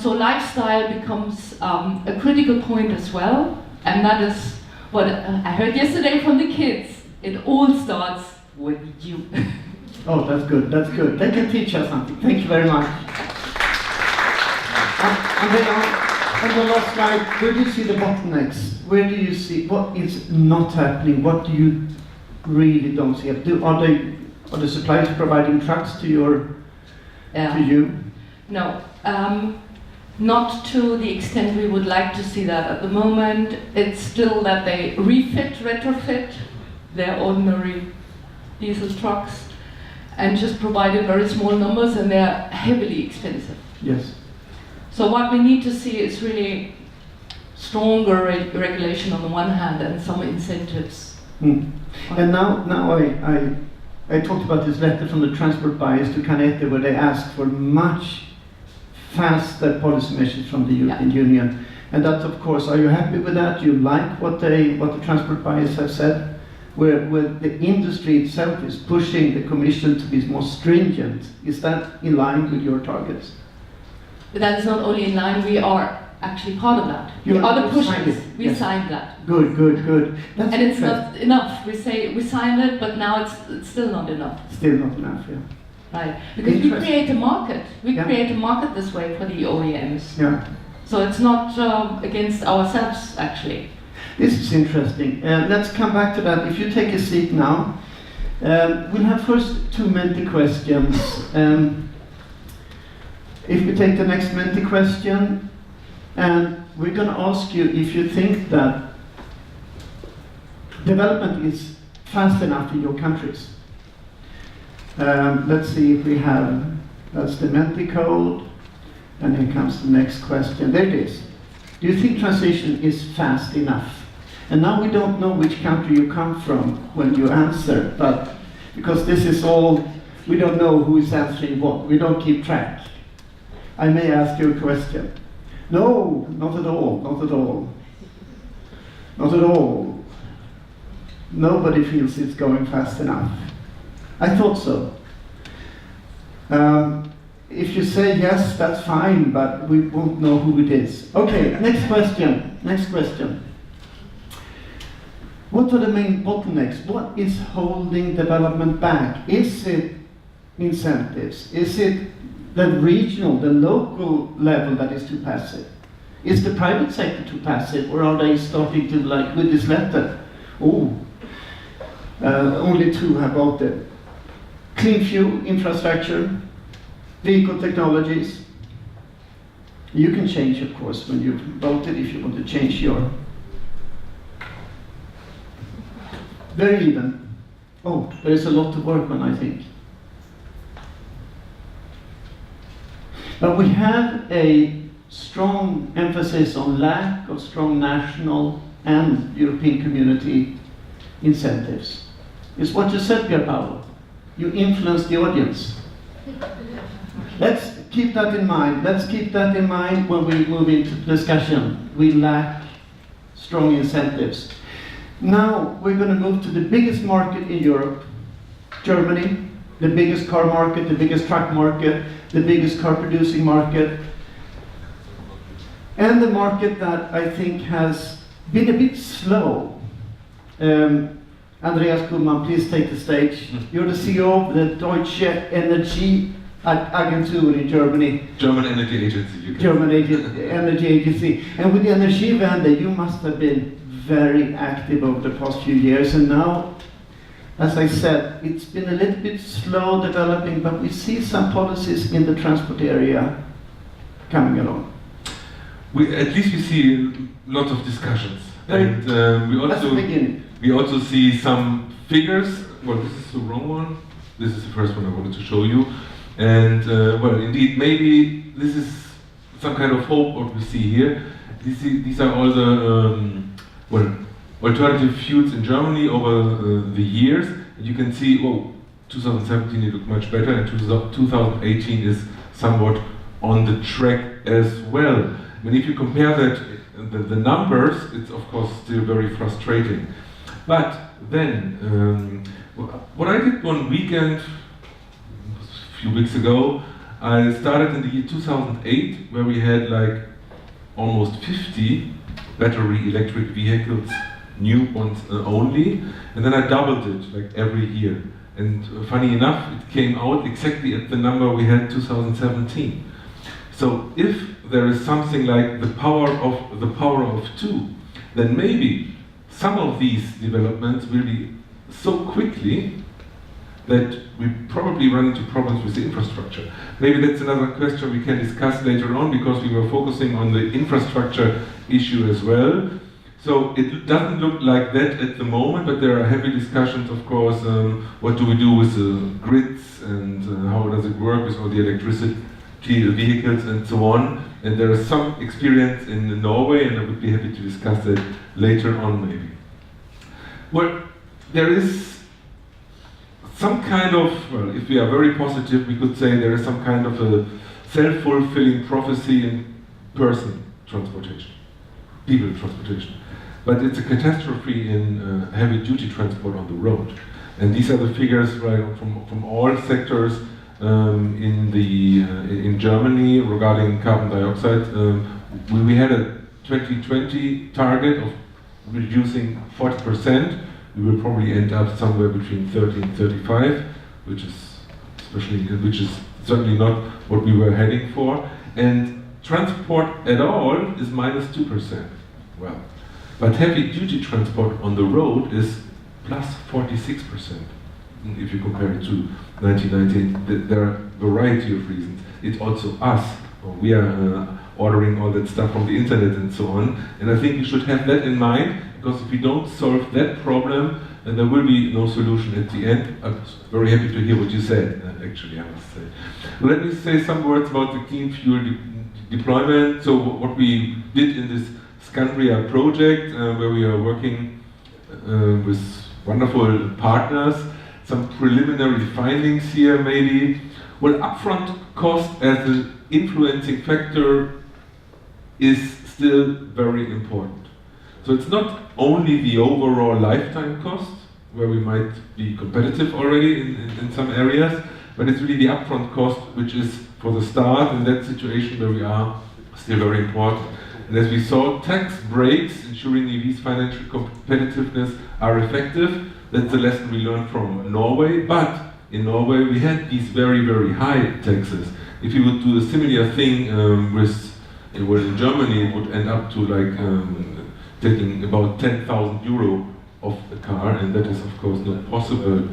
So lifestyle becomes a critical point as well, and that is what I heard yesterday from the kids. It all starts with you. Oh, that's good, that's good. They can teach us something. Thank you very much. And then on the last slide, where do you see the bottlenecks? Where do you see what is not happening? What do you really don't see? Are the suppliers providing trucks to you? No, not to the extent we would like to see that at the moment. It's still that they retrofit their ordinary diesel trucks and just provide in very small numbers, and they're heavily expensive. Yes. So what we need to see is really stronger regulation on the one hand and some incentives. Mm. And now I talked about this letter from the transport buyers to Canete, where they asked for much faster policy measures from the European Union. And that, of course, are you happy with that? You like what the transport buyers have said? Where the industry itself is pushing the Commission to be more stringent. Is that in line with your targets? That is not only in line, we are actually part of that. We are the pushers. We signed that. Good. That's and it's not enough. We say we signed it, but now it's still not enough. Still not enough, yeah. Right. Because we create a market. We create a market this way for the OEMs. Yeah. So it's not against ourselves, actually. This is interesting. Let's come back to that. If you take a seat now, we'll have first two Menti questions. If we take the next Menti question, and we're going to ask you if you think that development is fast enough in your countries. Let's see if we have, that's the Menti code, and here comes the next question. There it is. Do you think transition is fast enough? And now we don't know which country you come from when you answer, but because this is all, we don't know who is answering what. We don't keep track. I may ask you a question. No, not at all, not at all. Not at all. Nobody feels it's going fast enough. I thought so. If you say yes, that's fine, but we won't know who it is. Okay, next question. Next question. What are the main bottlenecks? What is holding development back? Is it incentives? Is it the regional, the local level that is too passive? Is the private sector too passive, or are they starting to, like with this letter? Oh, only two have voted. Clean fuel infrastructure, vehicle technologies. You can change, of course, when you've voted, if you want to change your. Very even. Oh, there is a lot to work on, I think. But we have a strong emphasis on lack of strong national and European community incentives. It's what you said, Pierre Paolo. You influence the audience. Let's keep that in mind. Let's keep that in mind when we move into discussion. We lack strong incentives. Now we're going to move to the biggest market in Europe, Germany, the biggest car market, the biggest truck market, the biggest car producing market, and the market that I think has been a bit slow. Andreas Kuhlmann, please take the stage. You're the CEO of the Deutsche Energy Agentur in Germany. German Energy Agency. German Energy Agency. And with the Energiewende, you must have been very active over the past few years. And now, as I said, it's been a little bit slow developing, but we see some policies in the transport area coming along. At least we see lots of discussions. And That's the beginning. we also see some figures. Well, this is the wrong one. This is the first one I wanted to show you. And well, indeed, maybe this is some kind of hope what we see here. These are all the well, alternative fuels in Germany over the years. And you can see, oh, 2017 it looked much better, and 2018 is somewhat on the track as well. I mean, if you compare that, the numbers, it's of course still very frustrating. But then, what I did one weekend, a few weeks ago, I started in the year 2008, where we had like almost 50 battery electric vehicles, new ones only, and then I doubled it like every year. And funny enough, it came out exactly at the number we had 2017. So if there is something like the power of two, then maybe some of these developments will be so quickly that we probably run into problems with the infrastructure. Maybe that's another question we can discuss later on, because we were focusing on the infrastructure issue as well. So it doesn't look like that at the moment, but there are heavy discussions, of course. What do we do with the grids, and how does it work with all the electricity, the vehicles, and so on. And there is some experience in Norway, and I would be happy to discuss that later on, maybe. Well, there is some kind of, well, if we are very positive, we could say there is some kind of a self-fulfilling prophecy in person transportation, people transportation. But it's a catastrophe in heavy-duty transport on the road. And these are the figures, right, from all sectors in Germany regarding carbon dioxide. We had a 2020 target of reducing 40%. We will probably end up somewhere between 30 and 35, which is certainly not what we were heading for. And transport at all is -2%. Well, but heavy-duty transport on the road is +46%. If you compare it to 1998, there are a variety of reasons. It's also us. We are ordering all that stuff from the internet and so on. And I think you should have that in mind, because if we don't solve that problem, then there will be no solution at the end. I was very happy to hear what you said, actually, I must say. Let me say some words about the clean fuel deployment. So what we did in this Scandria project, where we are working with wonderful partners, some preliminary findings here maybe. Well, upfront cost as an influencing factor is still very important. So it's not only the overall lifetime cost, where we might be competitive already in some areas, but it's really the upfront cost, which is for the start in that situation where we are still very important. And as we saw, tax breaks ensuring EV's financial competitiveness are effective. That's the lesson we learned from Norway. But in Norway, we had these very, very high taxes. If you would do a similar thing in Germany, it would end up to like taking about 10,000 euro of a car, and that is of course not possible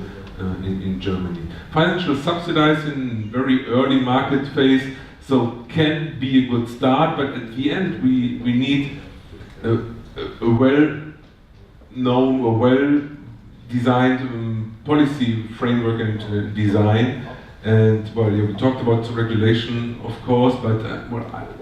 in Germany. Financial subsidized in very early market phase, so can be a good start, but at the end we need a well-known or well-designed policy framework and design. And well, yeah, we talked about regulation, of course, but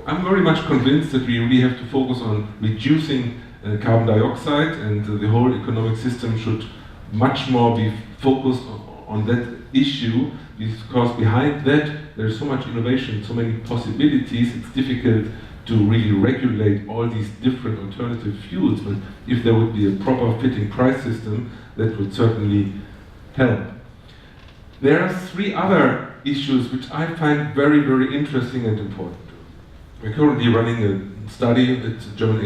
I'm very much convinced that we really have to focus on reducing carbon dioxide, and the whole economic system should much more be focused on that issue, because behind that there's so much innovation, so many possibilities. It's difficult to really regulate all these different alternative fuels, but if there would be a proper fitting price system, that would certainly help. There are three other issues which I find very, very interesting and important. We're currently running a study at a German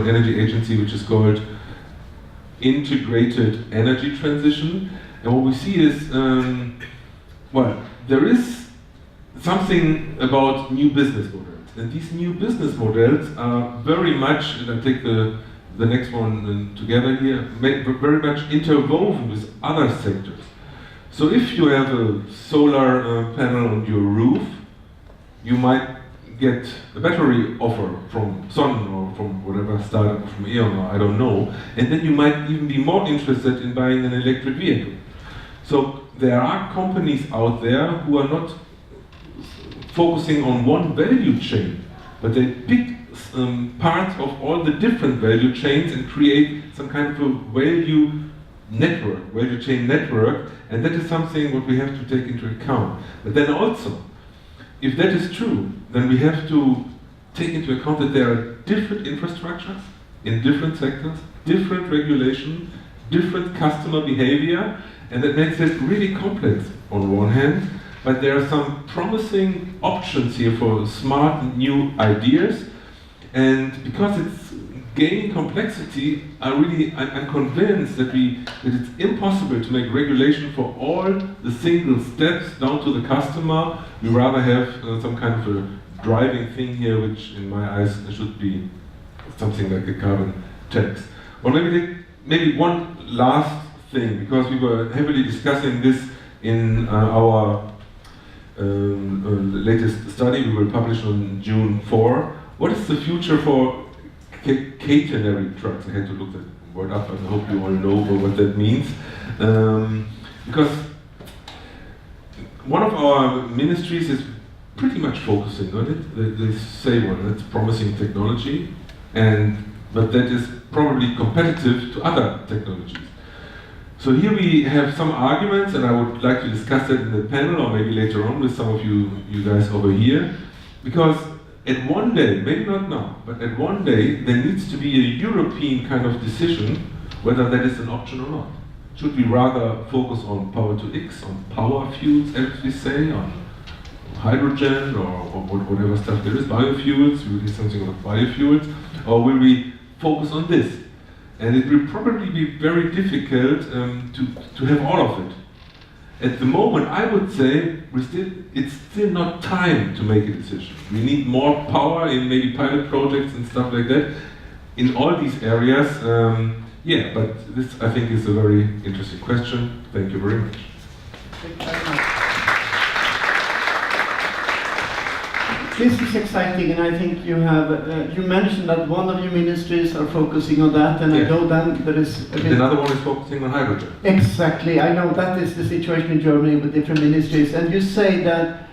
energy agency, which is called Integrated Energy Transition. And what we see is, well, there is something about new business models. And these new business models are very much, and I take the next one together here, very much interwoven with other sectors. So if you have a solar panel on your roof, you might get a battery offer from Sun or from whatever startup, from E.ON or I don't know, and then you might even be more interested in buying an electric vehicle. So there are companies out there who are not focusing on one value chain, but they pick parts of all the different value chains and create some kind of a value chain network, and that is something what we have to take into account. But then also, if that is true, then we have to take into account that there are different infrastructures in different sectors, different regulation, different customer behavior, and that makes it really complex on one hand, but there are some promising options here for smart new ideas, and because it's gaining complexity, I'm convinced that it's impossible to make regulation for all the single steps down to the customer. We rather have some kind of a driving thing here, which in my eyes should be something like a carbon tax. Or maybe one last thing, because we were heavily discussing this in our latest study we will publish on June 4. What is the future for catenary trucks? I had to look that word up, and I hope you all know what that means. Because one of our ministries is pretty much focusing on it. They say, well, that's promising technology, but that is probably competitive to other technologies. So here we have some arguments, and I would like to discuss that in the panel, or maybe later on with some of you guys over here, because at one day, maybe not now, but at one day, there needs to be a European kind of decision whether that is an option or not. Should we rather focus on power to X, on power fuels, as we say, on hydrogen, or whatever stuff there is, biofuels, we will do something about biofuels, or will we focus on this? And it will probably be very difficult to have all of it. At the moment, I would say it's still not time to make a decision. We need more power in maybe pilot projects and stuff like that in all these areas. Yeah, but this I think is a very interesting question. Thank you very much. Thank you very much. This is exciting, and I think you have. You mentioned that one of your ministries are focusing on that, and yeah. I know then there is. Another one is focusing on hydrogen. Exactly, I know that is the situation in Germany with different ministries, and you say that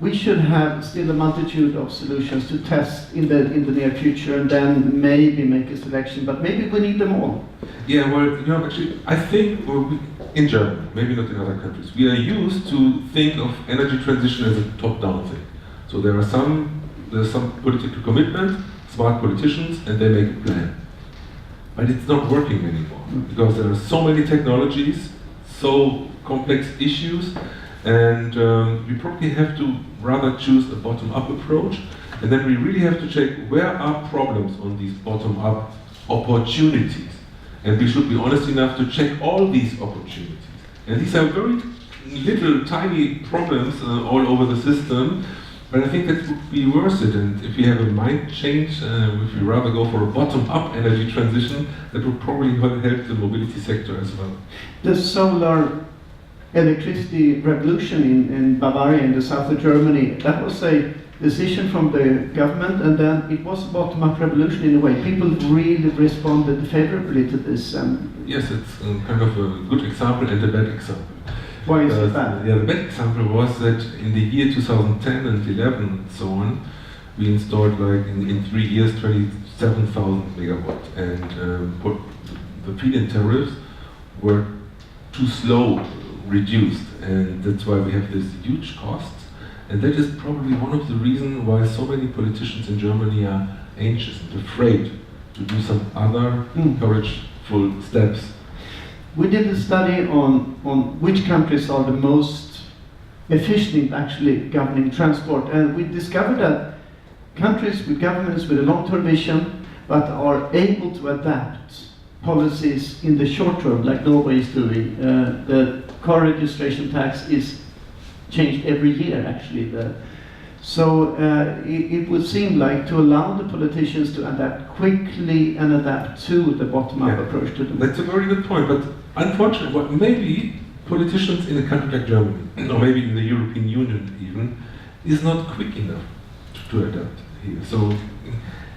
we should have still a multitude of solutions to test in the near future, and then maybe make a selection. But maybe we need them all. Yeah, well, you know, actually, I think in Germany, maybe not in other countries, we are used to think of energy transition as a top-down thing. So there's some political commitment, smart politicians, and they make a plan. But it's not working anymore because there are so many technologies, so complex issues, and we probably have to rather choose a bottom-up approach, and then we really have to check where are problems on these bottom-up opportunities. And we should be honest enough to check all these opportunities. And these are very little, tiny problems all over the system, but I think that would be worth it. And if we have a mind change, if we rather go for a bottom-up energy transition, that would probably help the mobility sector as well. The solar electricity revolution in Bavaria, in the south of Germany, that was a decision from the government, and then it was a bottom-up revolution in a way. People really responded favorably to this. Yes, it's kind of a good example and a bad example. Why is it bad? Yeah, the bad example was that in the year 2010 and 11 and so on, we installed like in 3 years 27,000 megawatt, and the feed-in tariffs were too slow reduced, and that's why we have this huge costs. And that is probably one of the reasons why so many politicians in Germany are anxious and afraid to do some other courageful steps. We did a study on which countries are the most efficient in actually governing transport, and we discovered that countries with governments with a long-term vision but are able to adapt policies in the short term, like Norway is doing. The car registration tax is changed every year, actually. So it would seem like to allow the politicians to adapt quickly and adapt to the bottom-up approach to them. That's a very good point, but unfortunately, maybe politicians in a country like Germany, or maybe in the European Union even, is not quick enough to adapt here. So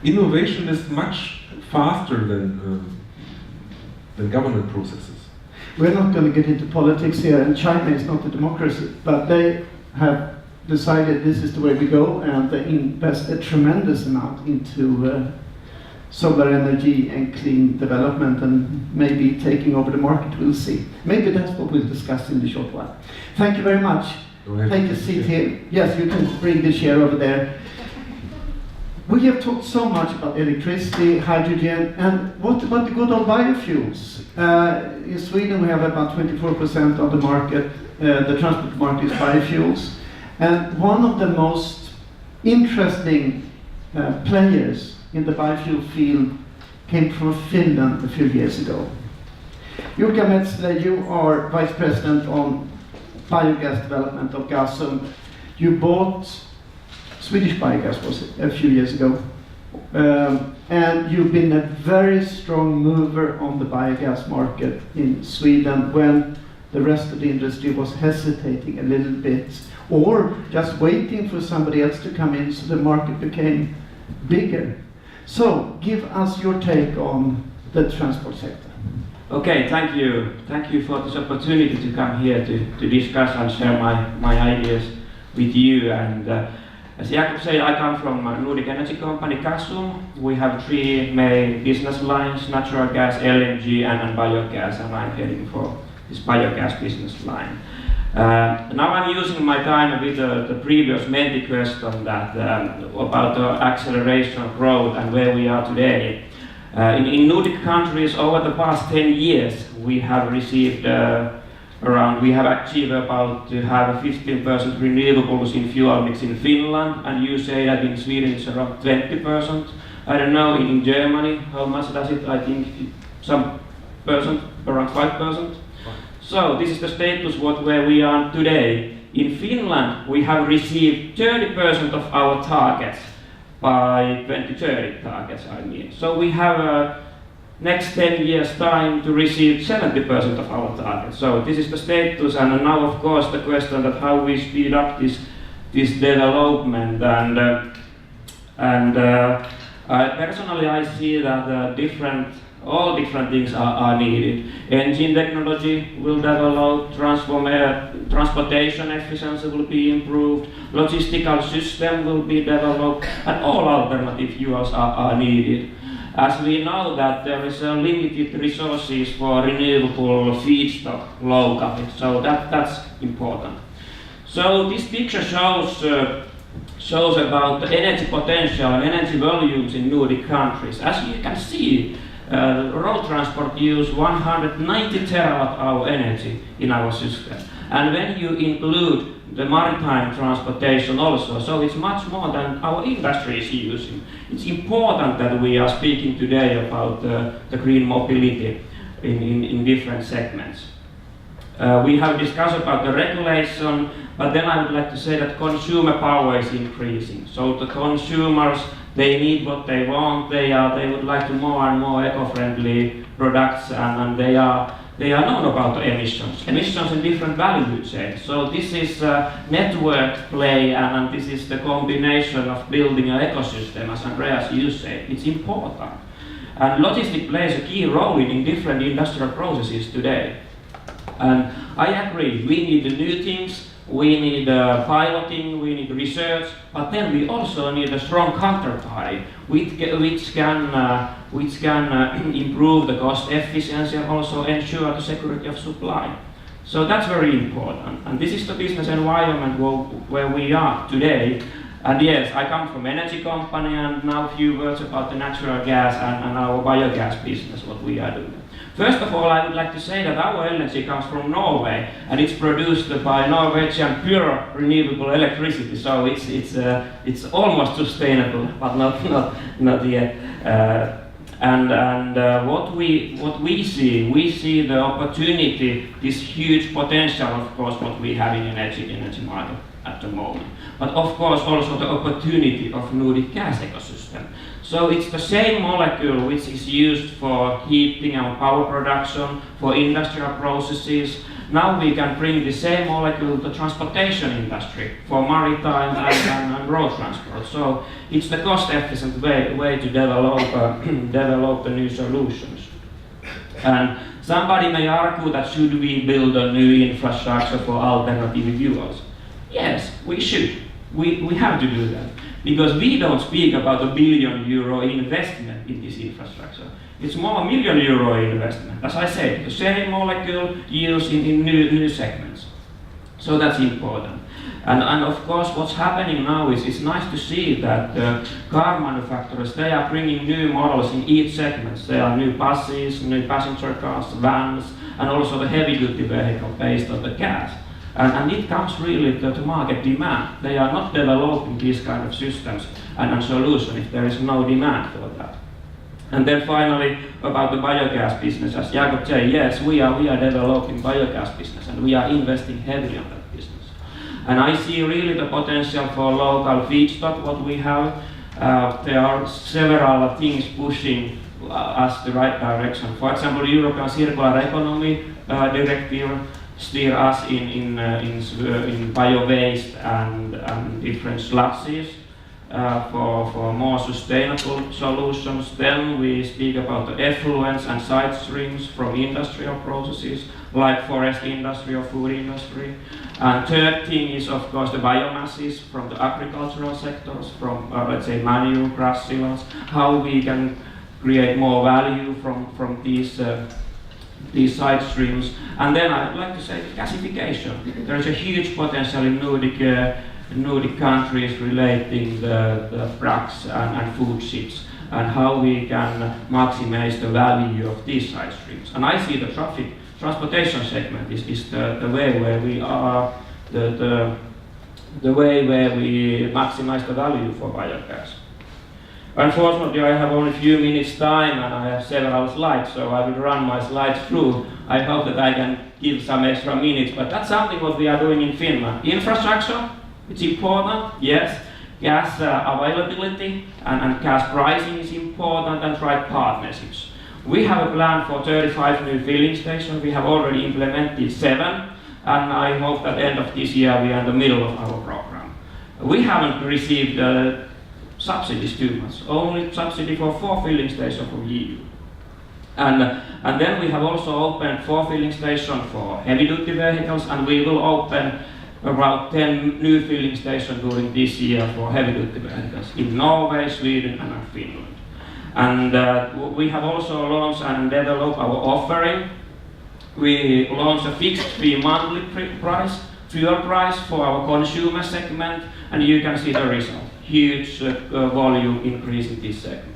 innovation is much faster than government processes. We're not going to get into politics here, and China is not a democracy, but they have decided this is the way we go, and they invest a tremendous amount into solar energy and clean development, and maybe taking over the market, we'll see. Maybe that's what we'll discuss in the short while. Thank you very much. Take a seat here. Yes, you can bring the chair over there. We have talked so much about electricity, hydrogen, and what about the good old biofuels? In Sweden we have about 24% of the market, the transport market is biofuels. And one of the most interesting players in the biofuel field came from Finland a few years ago. Jukka Metzler, you are Vice President on biogas development of Gasum. You bought Swedish biogas, was it, a few years ago. And you've been a very strong mover on the biogas market in Sweden when the rest of the industry was hesitating a little bit, or just waiting for somebody else to come in, so the market became bigger. So, give us your take on the transport sector. Okay, thank you. Thank you for this opportunity to come here to discuss and share my ideas with you. And as Jakob said, I come from a Nordic energy company, Gasum. We have 3 main business lines: natural gas, LNG, and biogas, and I'm heading for this biogas business line. Now I'm using my time with the previous Menti question that, about the acceleration of growth and where we are today. In Nordic countries, over the past 10 years, we have received we have achieved about to have a 15% renewables in fuel mix in Finland, and you say that in Sweden it's around 20%. I don't know in Germany how much does it, I think some percent, around 5%. So this is the status where we are today. In Finland we have received 30% of our targets by 2030 targets, I mean. So we have next 10 years time to receive 70% of our targets. So this is the status, and now of course the question that how we speed up this development, and Personally, I see that all different things are needed. Engine technology will develop, transportation efficiency will be improved, logistical system will be developed, and all alternative fuels are needed. As we know that there is limited resources for renewable feedstock locally, so that's important. So this picture shows about the energy potential and energy volumes in Nordic countries. As you can see, road transport use 190 terawatt-hour energy in our system. And when you include the maritime transportation also, so it's much more than our industry is using. It's important that we are speaking today about the green mobility in different segments. We have discussed about the regulation, but then I would like to say that consumer power is increasing. So the consumers, they need what they want. They would like to more and more eco-friendly products, and they are known about the emissions in different value chains. So this is a network play, and this is the combination of building an ecosystem, as Andreas you said. It's important. And logistics plays a key role in different industrial processes today. And I agree, we need the new things, we need piloting, we need research, but then we also need a strong counterparty which can improve the cost efficiency and also ensure the security of supply. So that's very important, and this is the business environment where we are today. And yes, I come from energy company, and now a few words about the natural gas and our biogas business, what we are doing. First of all, I would like to say that our energy comes from Norway, and it's produced by Norwegian pure renewable electricity. So it's almost sustainable, but not yet. What we see the opportunity, this huge potential, of course, what we have in energy market at the moment. But of course also the opportunity of Nordic gas ecosystem. So it's the same molecule which is used for heating and power production, for industrial processes. Now we can bring the same molecule to the transportation industry, for maritime and road transport. So it's the cost-efficient way to develop the new solutions. And somebody may argue that should we build a new infrastructure for alternative fuels? Yes, we should. We have to do that. Because we don't speak about a €1 billion investment in this infrastructure. It's more €1 million investment. As I said, the same molecule used in new segments. So that's important. And of course, what's happening now is it's nice to see that car manufacturers, they are bringing new models in each segment. There are new buses, new passenger cars, vans, and also the heavy-duty vehicle based on the gas. And it comes really to market demand. They are not developing these kind of systems and solutions if there is no demand for that. And then finally, about the biogas business, as Jakob said, yes, we are developing biogas business, and we are investing heavily on that business. And I see really the potential for local feedstock, what we have. There are several things pushing us the right direction. For example, European Circular Economy Directive steer us in bio-waste and different sludges for more sustainable solutions. Then we speak about the effluents and side streams from industrial processes like forest industry or food industry. And third thing is of course the biomasses from the agricultural sectors, from let's say manure, grass silos, how we can create more value from these side streams. And then I'd like to say gasification. There is a huge potential in Nordic countries relating the trucks and food ships, and how we can maximize the value of these side streams. And I see the transportation segment is the way where we are, the way where we maximize the value for biogas. Unfortunately, I have only a few minutes time and I have several slides, so I will run my slides through. I hope that I can give some extra minutes, but that's something what we are doing in Finland. Infrastructure, it's important, yes. Gas availability and gas pricing is important, and right partnerships. We have a plan for 35 new filling stations. We have already implemented 7, and I hope that at the end of this year we are in the middle of our program. We haven't received subsidies too much. Only subsidy for 4 filling stations from EU. And then we have also opened 4 filling stations for heavy-duty vehicles, and we will open around 10 new filling stations during this year for heavy-duty vehicles in Norway, Sweden, and Finland. And we have also launched and developed our offering. We launched a fixed fee monthly fuel price for our consumer segment, and you can see the result. Huge volume increase in this segment.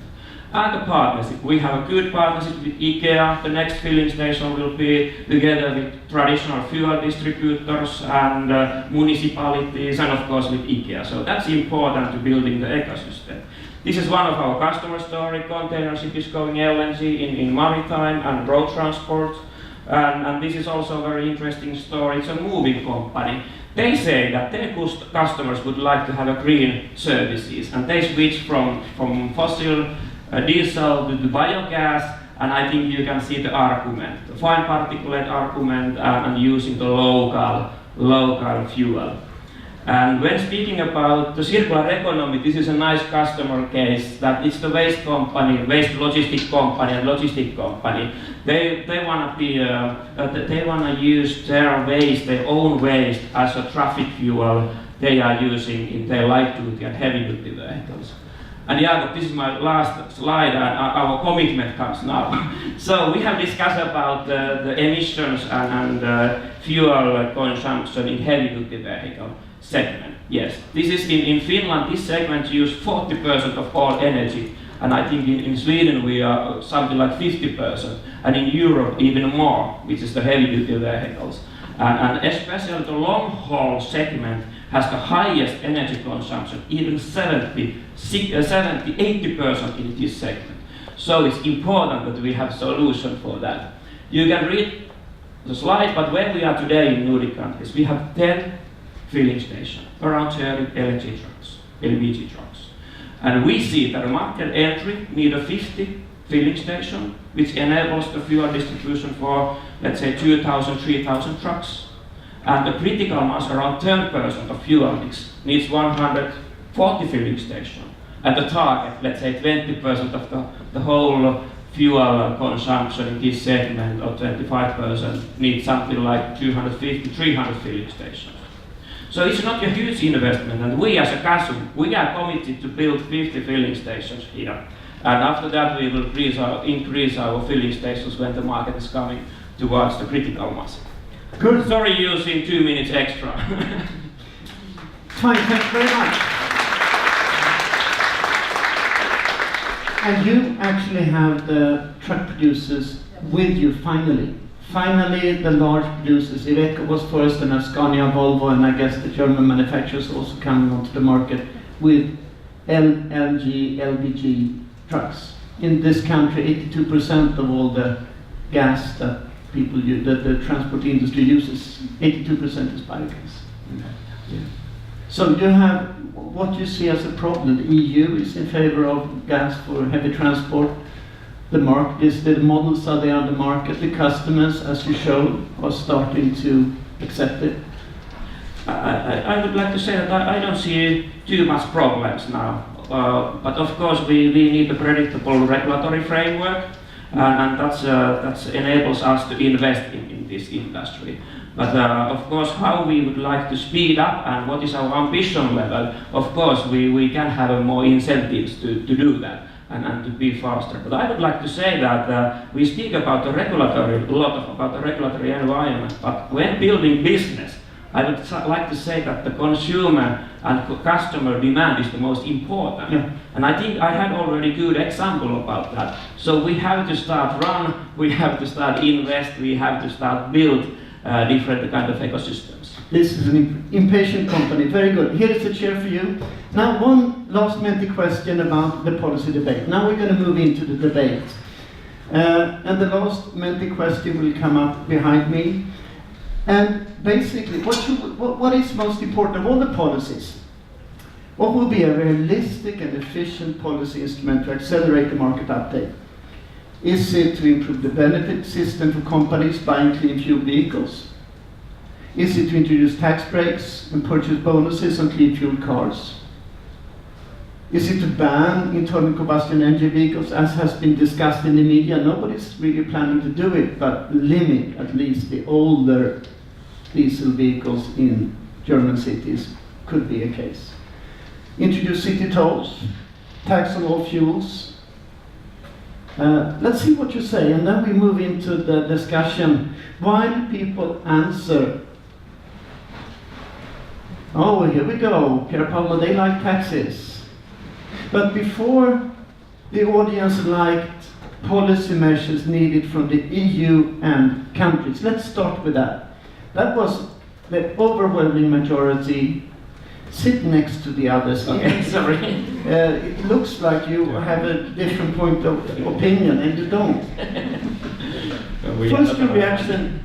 And the partnership. We have a good partnership with IKEA. The next filling station will be together with traditional fuel distributors and municipalities, and of course with IKEA. So that's important to building the ecosystem. This is one of our customer story. Container ship is going LNG in maritime and road transport. And this is also a very interesting story. It's a moving company. They say that their customers would like to have a green services, and they switch from fossil diesel to the biogas, and I think you can see the argument, the fine particulate argument, and using the local fuel. And when speaking about the circular economy, this is a nice customer case that it's the waste company, waste logistic company and logistic company. They want to use their waste, their own waste, as a traffic fuel they are using in their light duty and heavy duty vehicles. And Jakob, this is my last slide, and our commitment comes now. So we have discussed about the emissions and fuel consumption in heavy duty vehicle segment. Yes, this is in Finland, this segment uses 40% of all energy, and I think in Sweden we are something like 50%, and in Europe even more, which is the heavy duty vehicles. And especially the long haul segment has the highest energy consumption, even 70-80% in this segment. So it's important that we have a solution for that. You can read the slide, but where we are today in Nordic countries, we have 10 filling stations, around 30 LPG trucks. And we see that the market entry need a 50 filling station, which enables the fuel distribution for, let's say, 2,000, 3,000 trucks. And the critical mass, around 10% of fuel mix, needs 140 filling stations. And the target, let's say 20% of the whole fuel consumption in this segment, or 25%, needs something like 250, 300 filling stations. So it's not a huge investment, and we as a Gasum, we are committed to build 50 filling stations here. And after that we will increase our filling stations when the market is coming towards the critical mass. Good. Sorry using 2 minutes extra. Fine, thank you very much. And you actually have the truck producers with you finally. Finally, the large producers, Iveco was first, and Scania, Volvo, and I guess the German manufacturers also coming onto the market with LNG, LPG trucks. In this country, 82% of all the gas that people use, that the transport industry uses, 82% is biogas. Yeah. So you have what you see as a problem. The EU is in favor of gas for heavy transport. The market is, the models are there on the market. The customers, as you showed, are starting to accept it. I would like to say that I don't see too much problems now. But of course we need a predictable regulatory framework, and that enables us to invest in this industry. But of course, how we would like to speed up and what is our ambition level, of course we can have more incentives to do that. And to be faster. But I would like to say that we speak about the regulatory, a lot about the regulatory environment, but when building business, I would like to say that the consumer and customer demand is the most important. Yeah. And I think I had already good example about that. So we have to start run, we have to start invest, we have to start build different kind of ecosystems. This is an impatient company. Very good. Here is a chair for you. Now, one last minute question about the policy debate. Now we're going to move into the debate. And the last minute question will come up behind me. And basically, what is most important of all the policies? What will be a realistic and efficient policy instrument to accelerate the market uptake? Is it to improve the benefit system for companies buying clean fuel vehicles? Is it to introduce tax breaks and purchase bonuses on clean fuel cars? Is it to ban internal combustion engine vehicles, as has been discussed in the media? Nobody's really planning to do it, but limit at least the older diesel vehicles in German cities could be a case. Introduce city tolls, tax on all fuels. Let's see what you say, and then we move into the discussion. Why do people answer? Oh, here we go, Pier Paolo, they like taxes. But before, the audience liked policy measures needed from the EU and countries. Let's start with that. That was the overwhelming majority. Sit next to the others. Okay, sorry. It looks like you have a different point of opinion, and you don't. First reaction,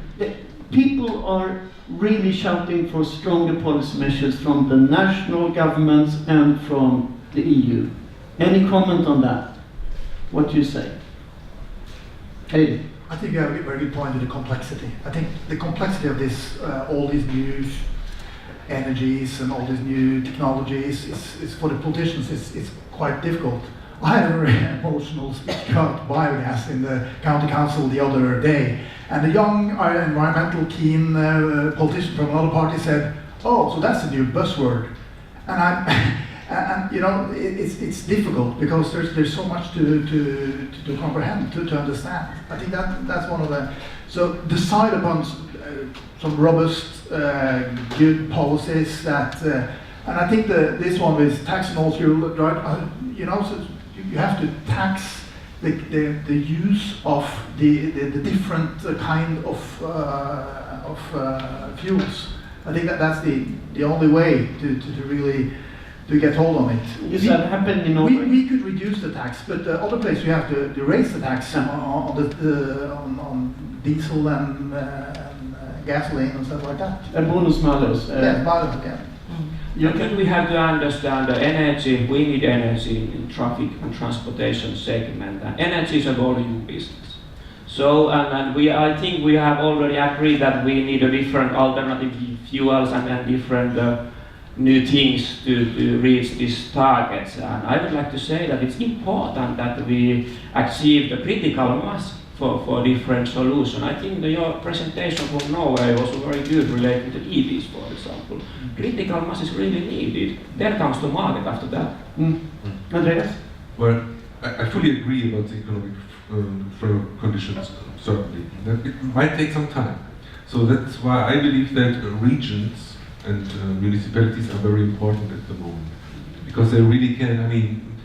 people are really shouting for stronger policy measures from the national governments and from the EU. Any comment on that? What do you say? Hey. I think you have a very good point with the complexity. I think the complexity of this, all these new energies and all these new technologies, is for the politicians, it's quite difficult. I had a very emotional speech about biogas in the county council the other day, and a young environmental keen politician from another party said, "Oh, so that's a new buzzword," and you know, it's difficult because there's so much to comprehend, to understand. I think that's one of the. So decide upon some robust, good policies that, and I think this one with tax and all fuel, you know, so you have to tax the use of the different kind of fuels. I think that's the only way to really to get hold on it. Is that happening in Norway? We could reduce the tax, but other places you have to raise the tax on diesel and gasoline and stuff like that. And bonus malus. Yeah, malus, yeah. I think we have to understand the energy. We need energy in traffic and transportation segment, and energy is a volume business. So, and I think we have already agreed that we need a different alternative fuels and different new things to reach these targets. And I would like to say that it's important that we achieve the critical mass for different solutions. I think your presentation from Norway was very good relating to EVs, for example. Critical mass is really needed. Then comes the market after that. Andreas? Well, I fully agree about the economic framework conditions, certainly. That it might take some time. So that's why I believe that regions and municipalities are very important at the moment. Because they really can, I mean,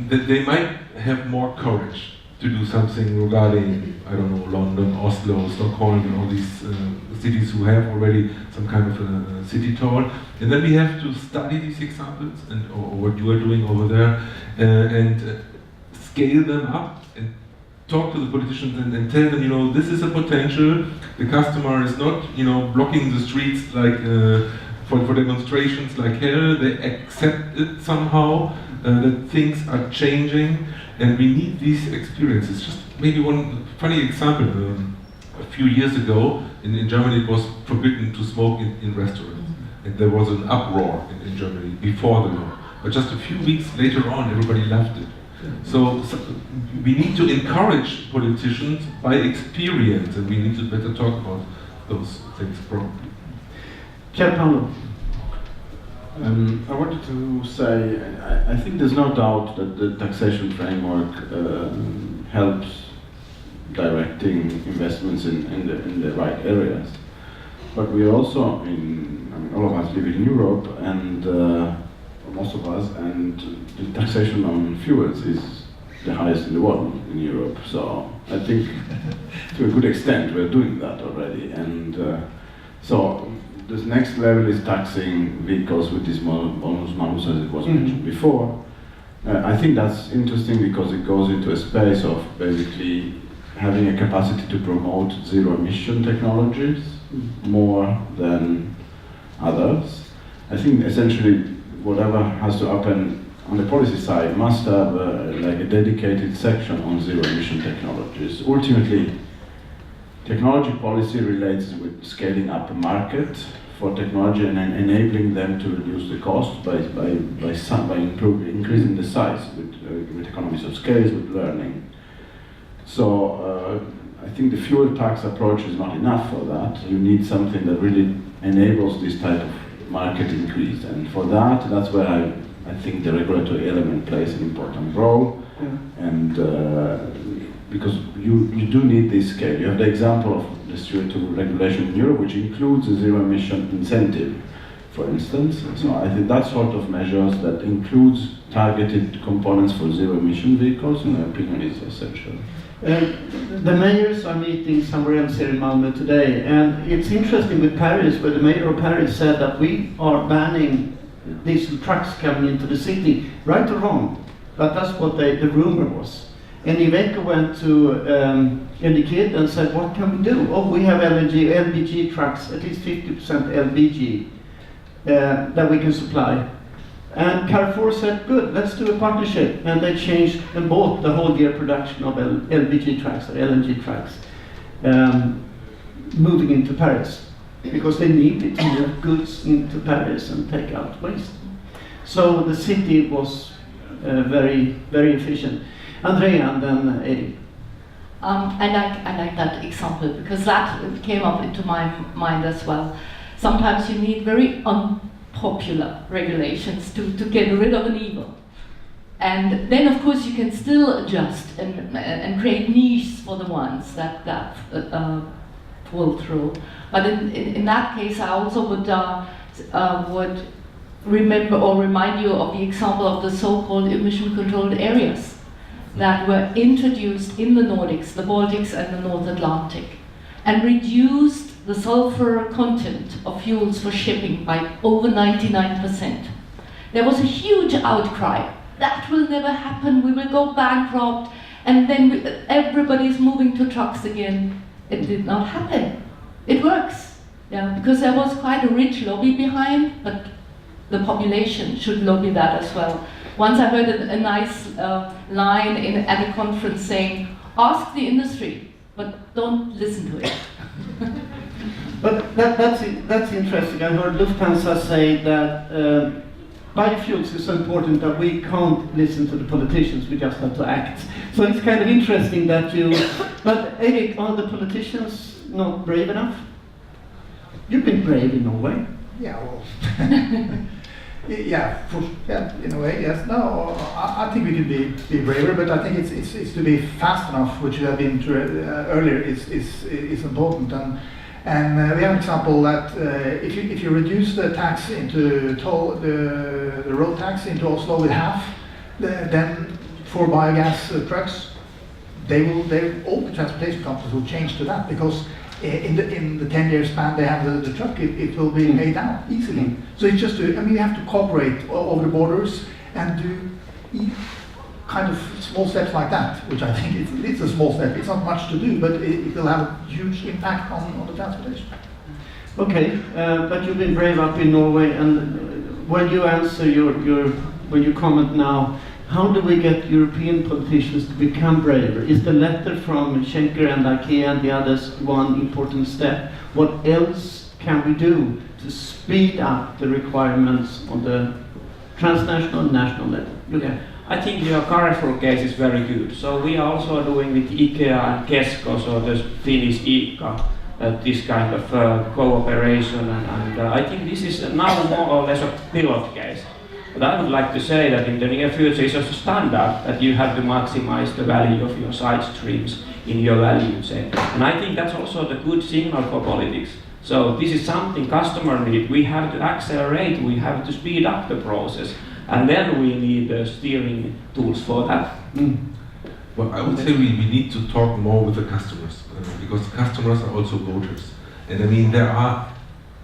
they might have more courage to do something regarding, I don't know, London, Oslo, Stockholm, and all these cities who have already some kind of a city toll. And then we have to study these examples and or what you are doing over there and scale them up and talk to the politicians and tell them, you know, this is a potential. The customer is not, you know, blocking the streets like for demonstrations like hell. They accept it somehow, that things are changing. And we need these experiences. Just maybe one funny example. A few years ago, in Germany, it was forbidden to smoke in restaurants. And there was an uproar in Germany before the law. But just a few weeks later on, everybody loved it. So we need to encourage politicians by experience, and we need to better talk about those things probably. Pier Paolo. I wanted to say, I think there's no doubt that the taxation framework helps directing investments in the right areas. But we also, I mean, all of us live in Europe, and most of us, and the taxation on fuels is the highest in the world in Europe. So I think to a good extent we're doing that already. And so the next level is taxing vehicles with this bonus malus, as it was mentioned before. I think that's interesting because it goes into a space of basically having a capacity to promote zero emission technologies more than others. I think essentially whatever has to happen on the policy side must have like a dedicated section on zero emission technologies. Ultimately, technology policy relates with scaling up a market for technology and enabling them to reduce the cost by increasing the size with economies of scale, with learning. So I think the fuel tax approach is not enough for that. You need something that really enables this type of market increase, and for that's where I think the regulatory element plays an important role. And because you do need this scale. You have the example of the CO2 regulation in Europe, which includes a zero emission incentive, for instance. So I think that sort of measures that includes targeted components for zero emission vehicles, in my opinion, is essential. The mayors are meeting somewhere else here in Malmö today, and it's interesting with Paris, where the mayor of Paris said that we are banning diesel trucks coming into the city, right or wrong, but that's what the rumor was. And Iveco went to Decarbonisation and said, what can we do? Oh, we have LBG trucks, at least 50% LBG that we can supply. And Carrefour said, good, let's do a partnership. And they changed and bought the whole year production of LBG trucks or LNG trucks, moving into Paris, because they needed to move goods into Paris and take out waste. So the city was very, very efficient. Andrea and then Eddie. I like that example, because that came up into my mind as well. Sometimes you need very unpopular regulations to get rid of an evil. And then of course you can still adjust and create niches for the ones that pull through. But in that case I also would remember or remind you of the example of the so-called emission controlled areas that were introduced in the Nordics, the Baltics and the North Atlantic, and reduced the sulfur content of fuels for shipping by over 99%. There was a huge outcry. That will never happen, we will go bankrupt, and then everybody's moving to trucks again. It did not happen. It works, because there was quite a rich lobby behind, but the population should lobby that as well. Once I heard a nice line at a conference saying, ask the industry, but don't listen to it. But that's interesting. I heard Lufthansa say that biofuels is so important that we can't listen to the politicians, we just have to act. So it's kind of interesting that you... But Erik, are the politicians not brave enough? You've been brave in Norway. Yeah, well... Yeah, in a way, yes. No, I think we could be braver, but I think it's to be fast enough, which we have been through earlier, is important. And we have an example that if you reduce the tax into the road tax into Oslo with half, then for biogas trucks, all the transportation companies will change to that, because in the 10-year span they have the truck, it will be paid down easily. So it's just you have to cooperate over the borders and do kind of small steps like that, which I think it's a small step. It's not much to do, but it will have a huge impact on the transportation. Okay, but you've been brave up in Norway, and when you answer when you comment now, how do we get European politicians to become braver? Is the letter from Schenker and IKEA and the others one important step? What else can we do to speed up the requirements on the transnational and national level? Yeah. I think your Carrefour case is very good. So we are also doing with IKEA and Kesko, so the Finnish ICA, this kind of cooperation, and I think this is now more or less a pilot case. But I would like to say that in the near future it's also standard that you have to maximize the value of your side streams in your value chain. And I think that's also the good signal for politics. So this is something customer need. We have to accelerate, we have to speed up the process. And then we need steering tools for that. Well, I would say we need to talk more with the customers, because customers are also voters. And I mean, there are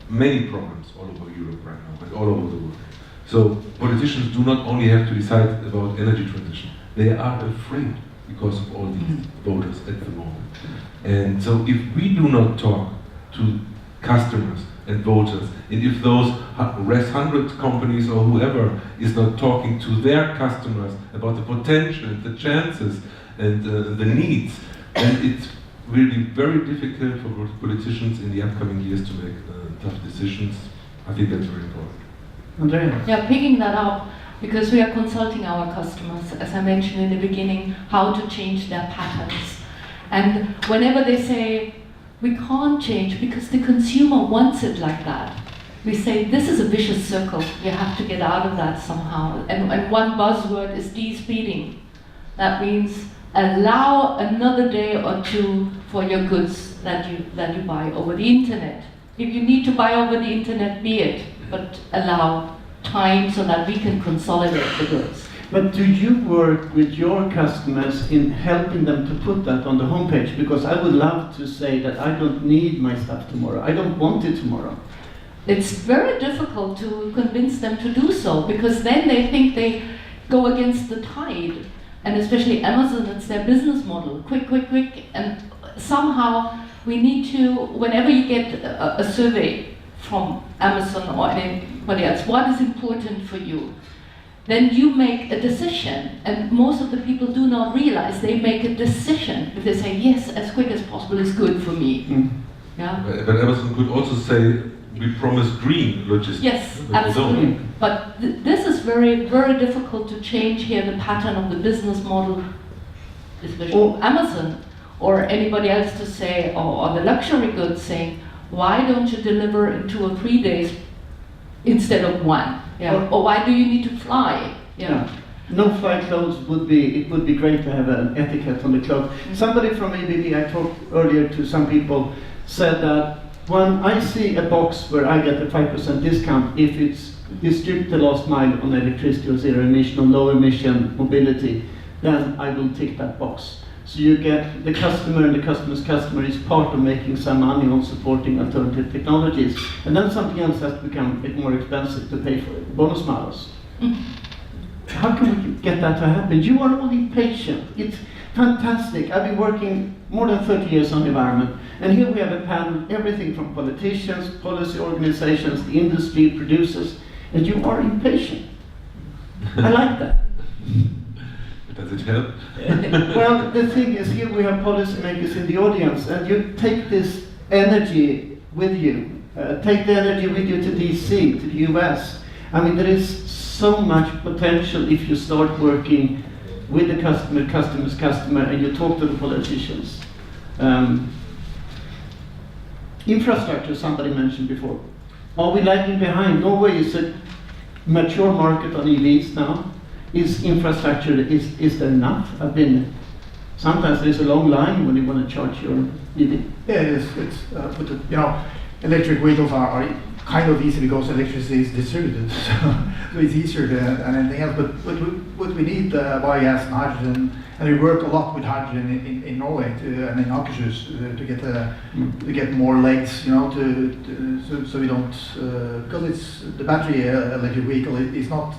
many problems all over Europe right now, and all over the world. So politicians do not only have to decide about energy transition, they are afraid because of all these voters at the moment. And so if we do not talk to customers and voters, and if those 100 companies or whoever is not talking to their customers about the potential and the chances and the needs, then will be very difficult for politicians in the upcoming years to make tough decisions. I think that's very important. Andrea? Yeah, picking that up, because we are consulting our customers, as I mentioned in the beginning, how to change their patterns. And whenever they say, we can't change because the consumer wants it like that, we say, this is a vicious circle. You have to get out of that somehow. And one buzzword is de-speeding. That means allow another day or two for your goods that you buy over the internet. If you need to buy over the internet, be it, but allow time so that we can consolidate the goods. But do you work with your customers in helping them to put that on the homepage? Because I would love to say that I don't need my stuff tomorrow. I don't want it tomorrow. It's very difficult to convince them to do so, because then they think they go against the tide. And especially Amazon, it's their business model. Quick, quick, quick. And somehow we need to, whenever you get a survey from Amazon or anybody else, what is important for you? Then you make a decision, and most of the people do not realize they make a decision. If they say, yes, as quick as possible is good for me. Yeah? But Amazon could also say, we promise green logistics. Yes, but they absolutely. don't. But this is very, very difficult to change here, the pattern of the business model, especially Amazon, or anybody else to say, or the luxury goods saying, why don't you deliver in 2 or 3 days instead of 1? Yeah. Or why do you need to fly? Yeah. No-fly clothes would be great to have an etiquette on the clothes. Somebody from ABB, I talked earlier to some people, said that when I see a box where I get a 5% discount if it's distribute the last mile on electricity or zero emission or low emission mobility, then I will tick that box. So you get the customer, and the customer's customer is part of making some money on supporting alternative technologies. And then something else has to become a bit more expensive to pay for it, bonus miles. How can we get that to happen? You are all impatient. It's fantastic. I've been working more than 30 years on the environment, and here we have a panel, everything from politicians, policy organizations, the industry, producers, and you are impatient. I like that. Does it help? Well, the thing is, here we have policymakers in the audience, and you take this energy with you. Take the energy with you to DC, to the US. I mean, there is so much potential if you start working with the customer, customer's customer, and you talk to the politicians. Infrastructure, somebody mentioned before. Are we lagging behind? Norway is a mature market on EVs now. Is infrastructure, is there enough? Sometimes there's a long line when you want to charge your EV. Yeah, it's electric vehicles are kind of easy because electricity is distributed, so it's easier than anything else. But what we need biogas and hydrogen, and we work a lot with hydrogen in Norway and in Akershus to get more legs, so we don't because it's the battery electric vehicle is not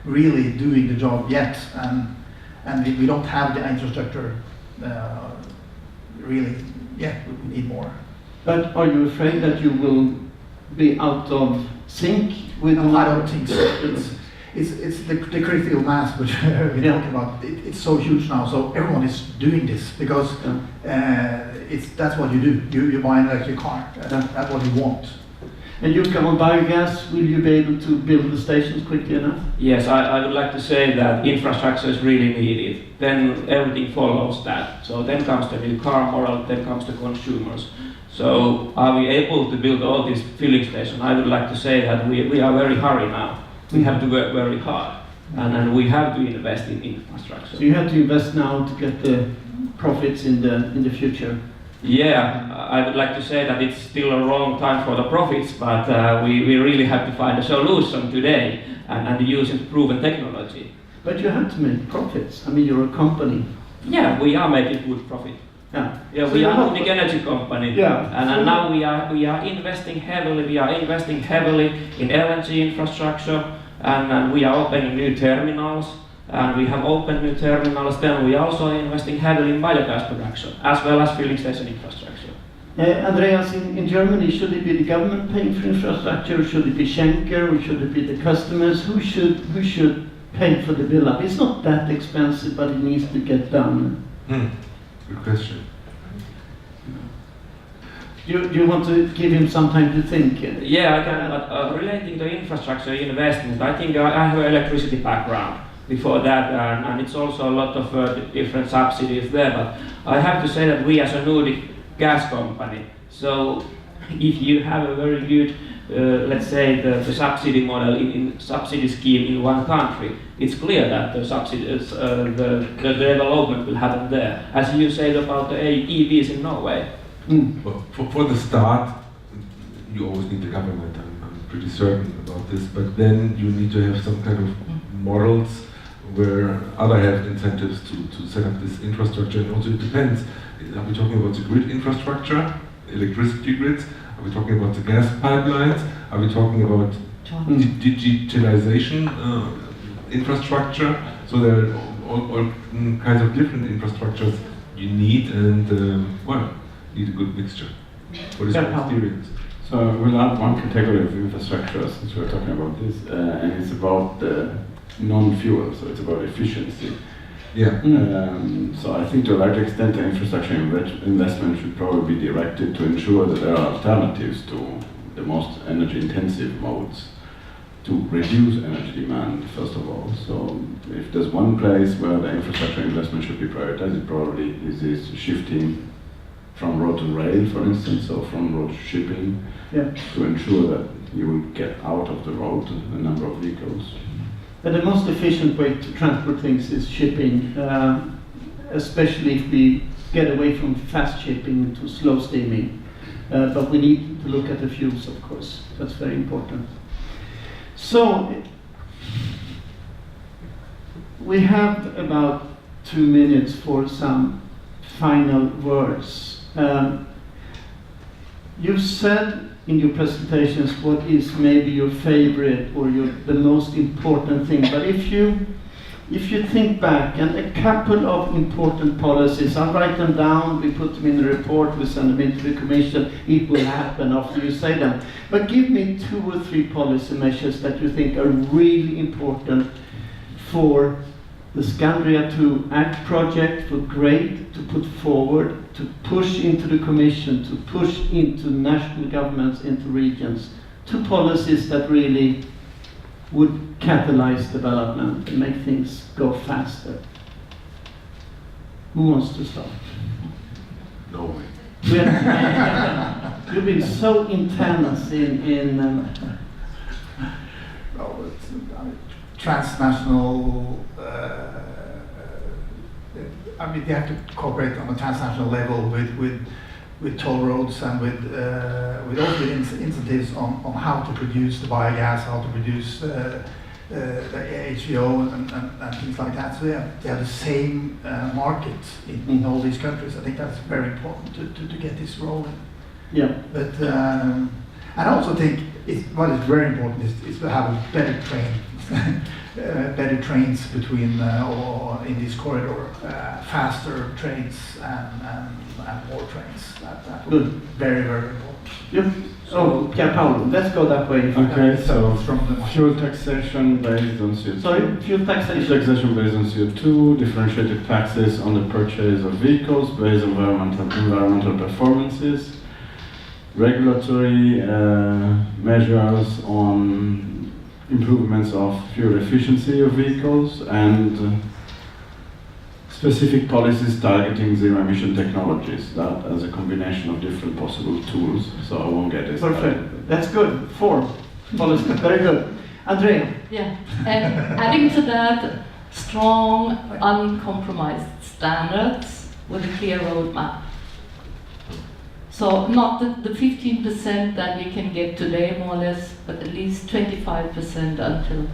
really doing the job yet, and we don't have the infrastructure really. Yeah, we need more. But are you afraid that you will be out of sync with? No, I don't think so. It's the critical mass which we're talking about. It's so huge now, so everyone is doing this because that's what you do. You buy an electric car. That's what you want. And you come on biogas. Will you be able to build the stations quickly enough? Yes, I would like to say that infrastructure is really needed. Then everything follows that. So then comes the new car model, then comes the consumers. So are we able to build all these filling stations? I would like to say that we are very hurry now. We have to work very hard, and we have to invest in infrastructure. So you have to invest now to get the profits in the future. Yeah, I would like to say that it's still a wrong time for the profits, but we really have to find a solution today and use proven technology. But you have to make profits. I mean, you're a company. Yeah, we are making good profit. Yeah, so we are Nordic Energy company. Yeah. And now we are investing heavily. We are investing heavily in LNG infrastructure, and we are opening new terminals. And we have opened new terminals. Then we are also investing heavily in biogas production, as well as filling station infrastructure. Andreas, in Germany, should it be the government paying for infrastructure, or should it be Schenker, or should it be the customers? Who should pay for the build-up? It's not that expensive, but it needs to get done. Good question. Do you want to give him some time to think? Yeah, I can, but relating to infrastructure investment, I think I have an electricity background before that, and it's also a lot of different subsidies there, but I have to say that we as a Nordic gas company, so if you have a very good, let's say, the subsidy model in subsidy scheme in one country, it's clear that the subsidies, the development will happen there. As you said about the EVs in Norway. Well, for the start, you always need the government, I'm pretty certain about this, but then you need to have some kind of models where other have incentives to set up this infrastructure, and also it depends. Are we talking about the grid infrastructure, electricity grids? Are we talking about the gas pipelines? Are we talking about digitalization infrastructure? So there are all kinds of different infrastructures you need, and well, need a good mixture. What is your experience? So we'll add one category of infrastructure since we're talking about this, and it's about non-fuel, so it's about efficiency. Yeah. So I think to a large extent the infrastructure investment should probably be directed to ensure that there are alternatives to the most energy intensive modes to reduce energy demand, first of all. So if there's one place where the infrastructure investment should be prioritized, it probably is this shifting from road to rail, for instance, or from road to shipping, to ensure that you will get out of the road a number of vehicles. But the most efficient way to transport things is shipping, especially if we get away from fast shipping to slow steaming. But we need to look at the fuels, of course. That's very important. So, we have about 2 minutes for some final words. You said in your presentations what is maybe your favorite or the most important thing, but if you think back, and a couple of important policies, I'll write them down, we put them in the report, we send them into the Commission, it will happen after you say them. But give me 2 or 3 policy measures that you think are really important for the Scandria to Act project, for GREAT to put forward, to push into the Commission, to push into national governments, into regions. 2 policies that really would catalyze development and make things go faster. Who wants to start? Norway. You've been so intense in transnational, I mean, they have to cooperate on a transnational level with toll roads and with all the incentives on how to produce the biogas, how to produce the HVO and things like that. So they have the same market in all these countries. I think that's very important to get this rolling. Yeah. But and I also think what is very important is to have a better trains between or in this corridor, faster trains and more trains. That would be very, very important. Yep. Oh, Paolo, let's go that way. Okay, so fuel taxation based on CO2. Sorry, fuel taxation. Taxation based on CO2, differentiated taxes on the purchase of vehicles based on environmental performances, regulatory measures on improvements of fuel efficiency of vehicles, and specific policies targeting zero-emission technologies, that as a combination of different possible tools, so I won't get it. Perfect. That's good. 4 policies. Very good. Andrea. Yeah, and adding to that, strong, uncompromised standards with a clear roadmap. So not the 15% that we can get today, more or less, but at least 25% until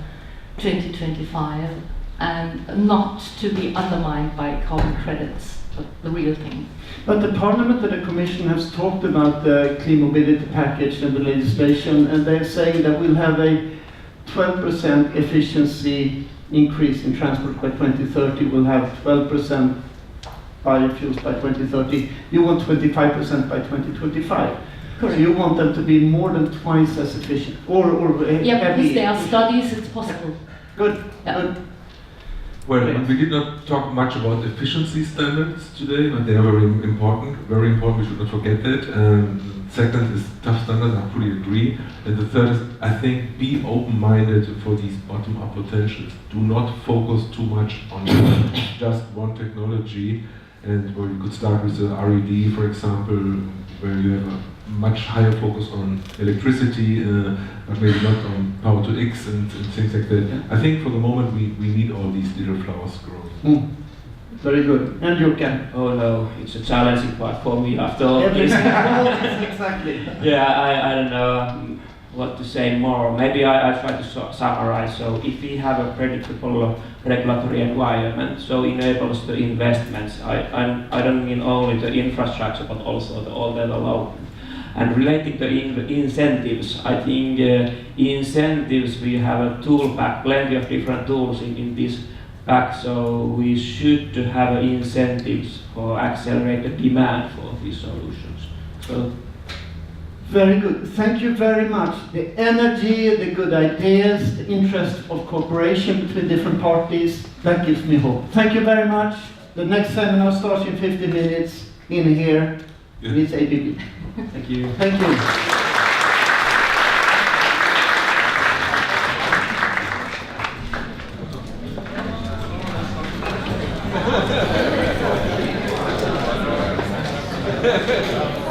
2025, and not to be undermined by carbon credits, but the real thing. But the Parliament and the Commission has talked about the clean mobility package and the legislation, and they're saying that we'll have a 12% efficiency increase in transport by 2030. We'll have 12% biofuels by 2030. You want 25% by 2025. So you want them to be more than twice as efficient, or yeah, heavy. because there are studies, it's possible. Good. Yeah. Good. Well, Great. we did not talk much about efficiency standards today, but they are very important. Very important. We should not forget that. Second is tough standards. I fully agree. And the third is, I think, be open-minded for these bottom-up potentials. Do not focus too much on just one technology. And where you could start with the RED, for example, where you have a much higher focus on electricity, but maybe not on power to X and things like that. Yeah. I think for the moment we need all these little flowers growing. Very good. And you can. Oh no, it's a challenging part for me after all this. Exactly. Yeah, I don't know what to say more. Maybe I try to summarize. So if we have a predictable regulatory environment, so enables the investments. I don't mean only the infrastructure, but also all the development. And relating to incentives, I think incentives, we have a tool pack, plenty of different tools in this pack, so we should have incentives for accelerate the demand for these solutions. So, Very good. Thank you very much. The energy, the good ideas, the interest of cooperation between different parties, that gives me hope. Thank you very much. The next seminar starts in 50 minutes in here. Yeah. It's ABB. thank you. Thank you. Yeah.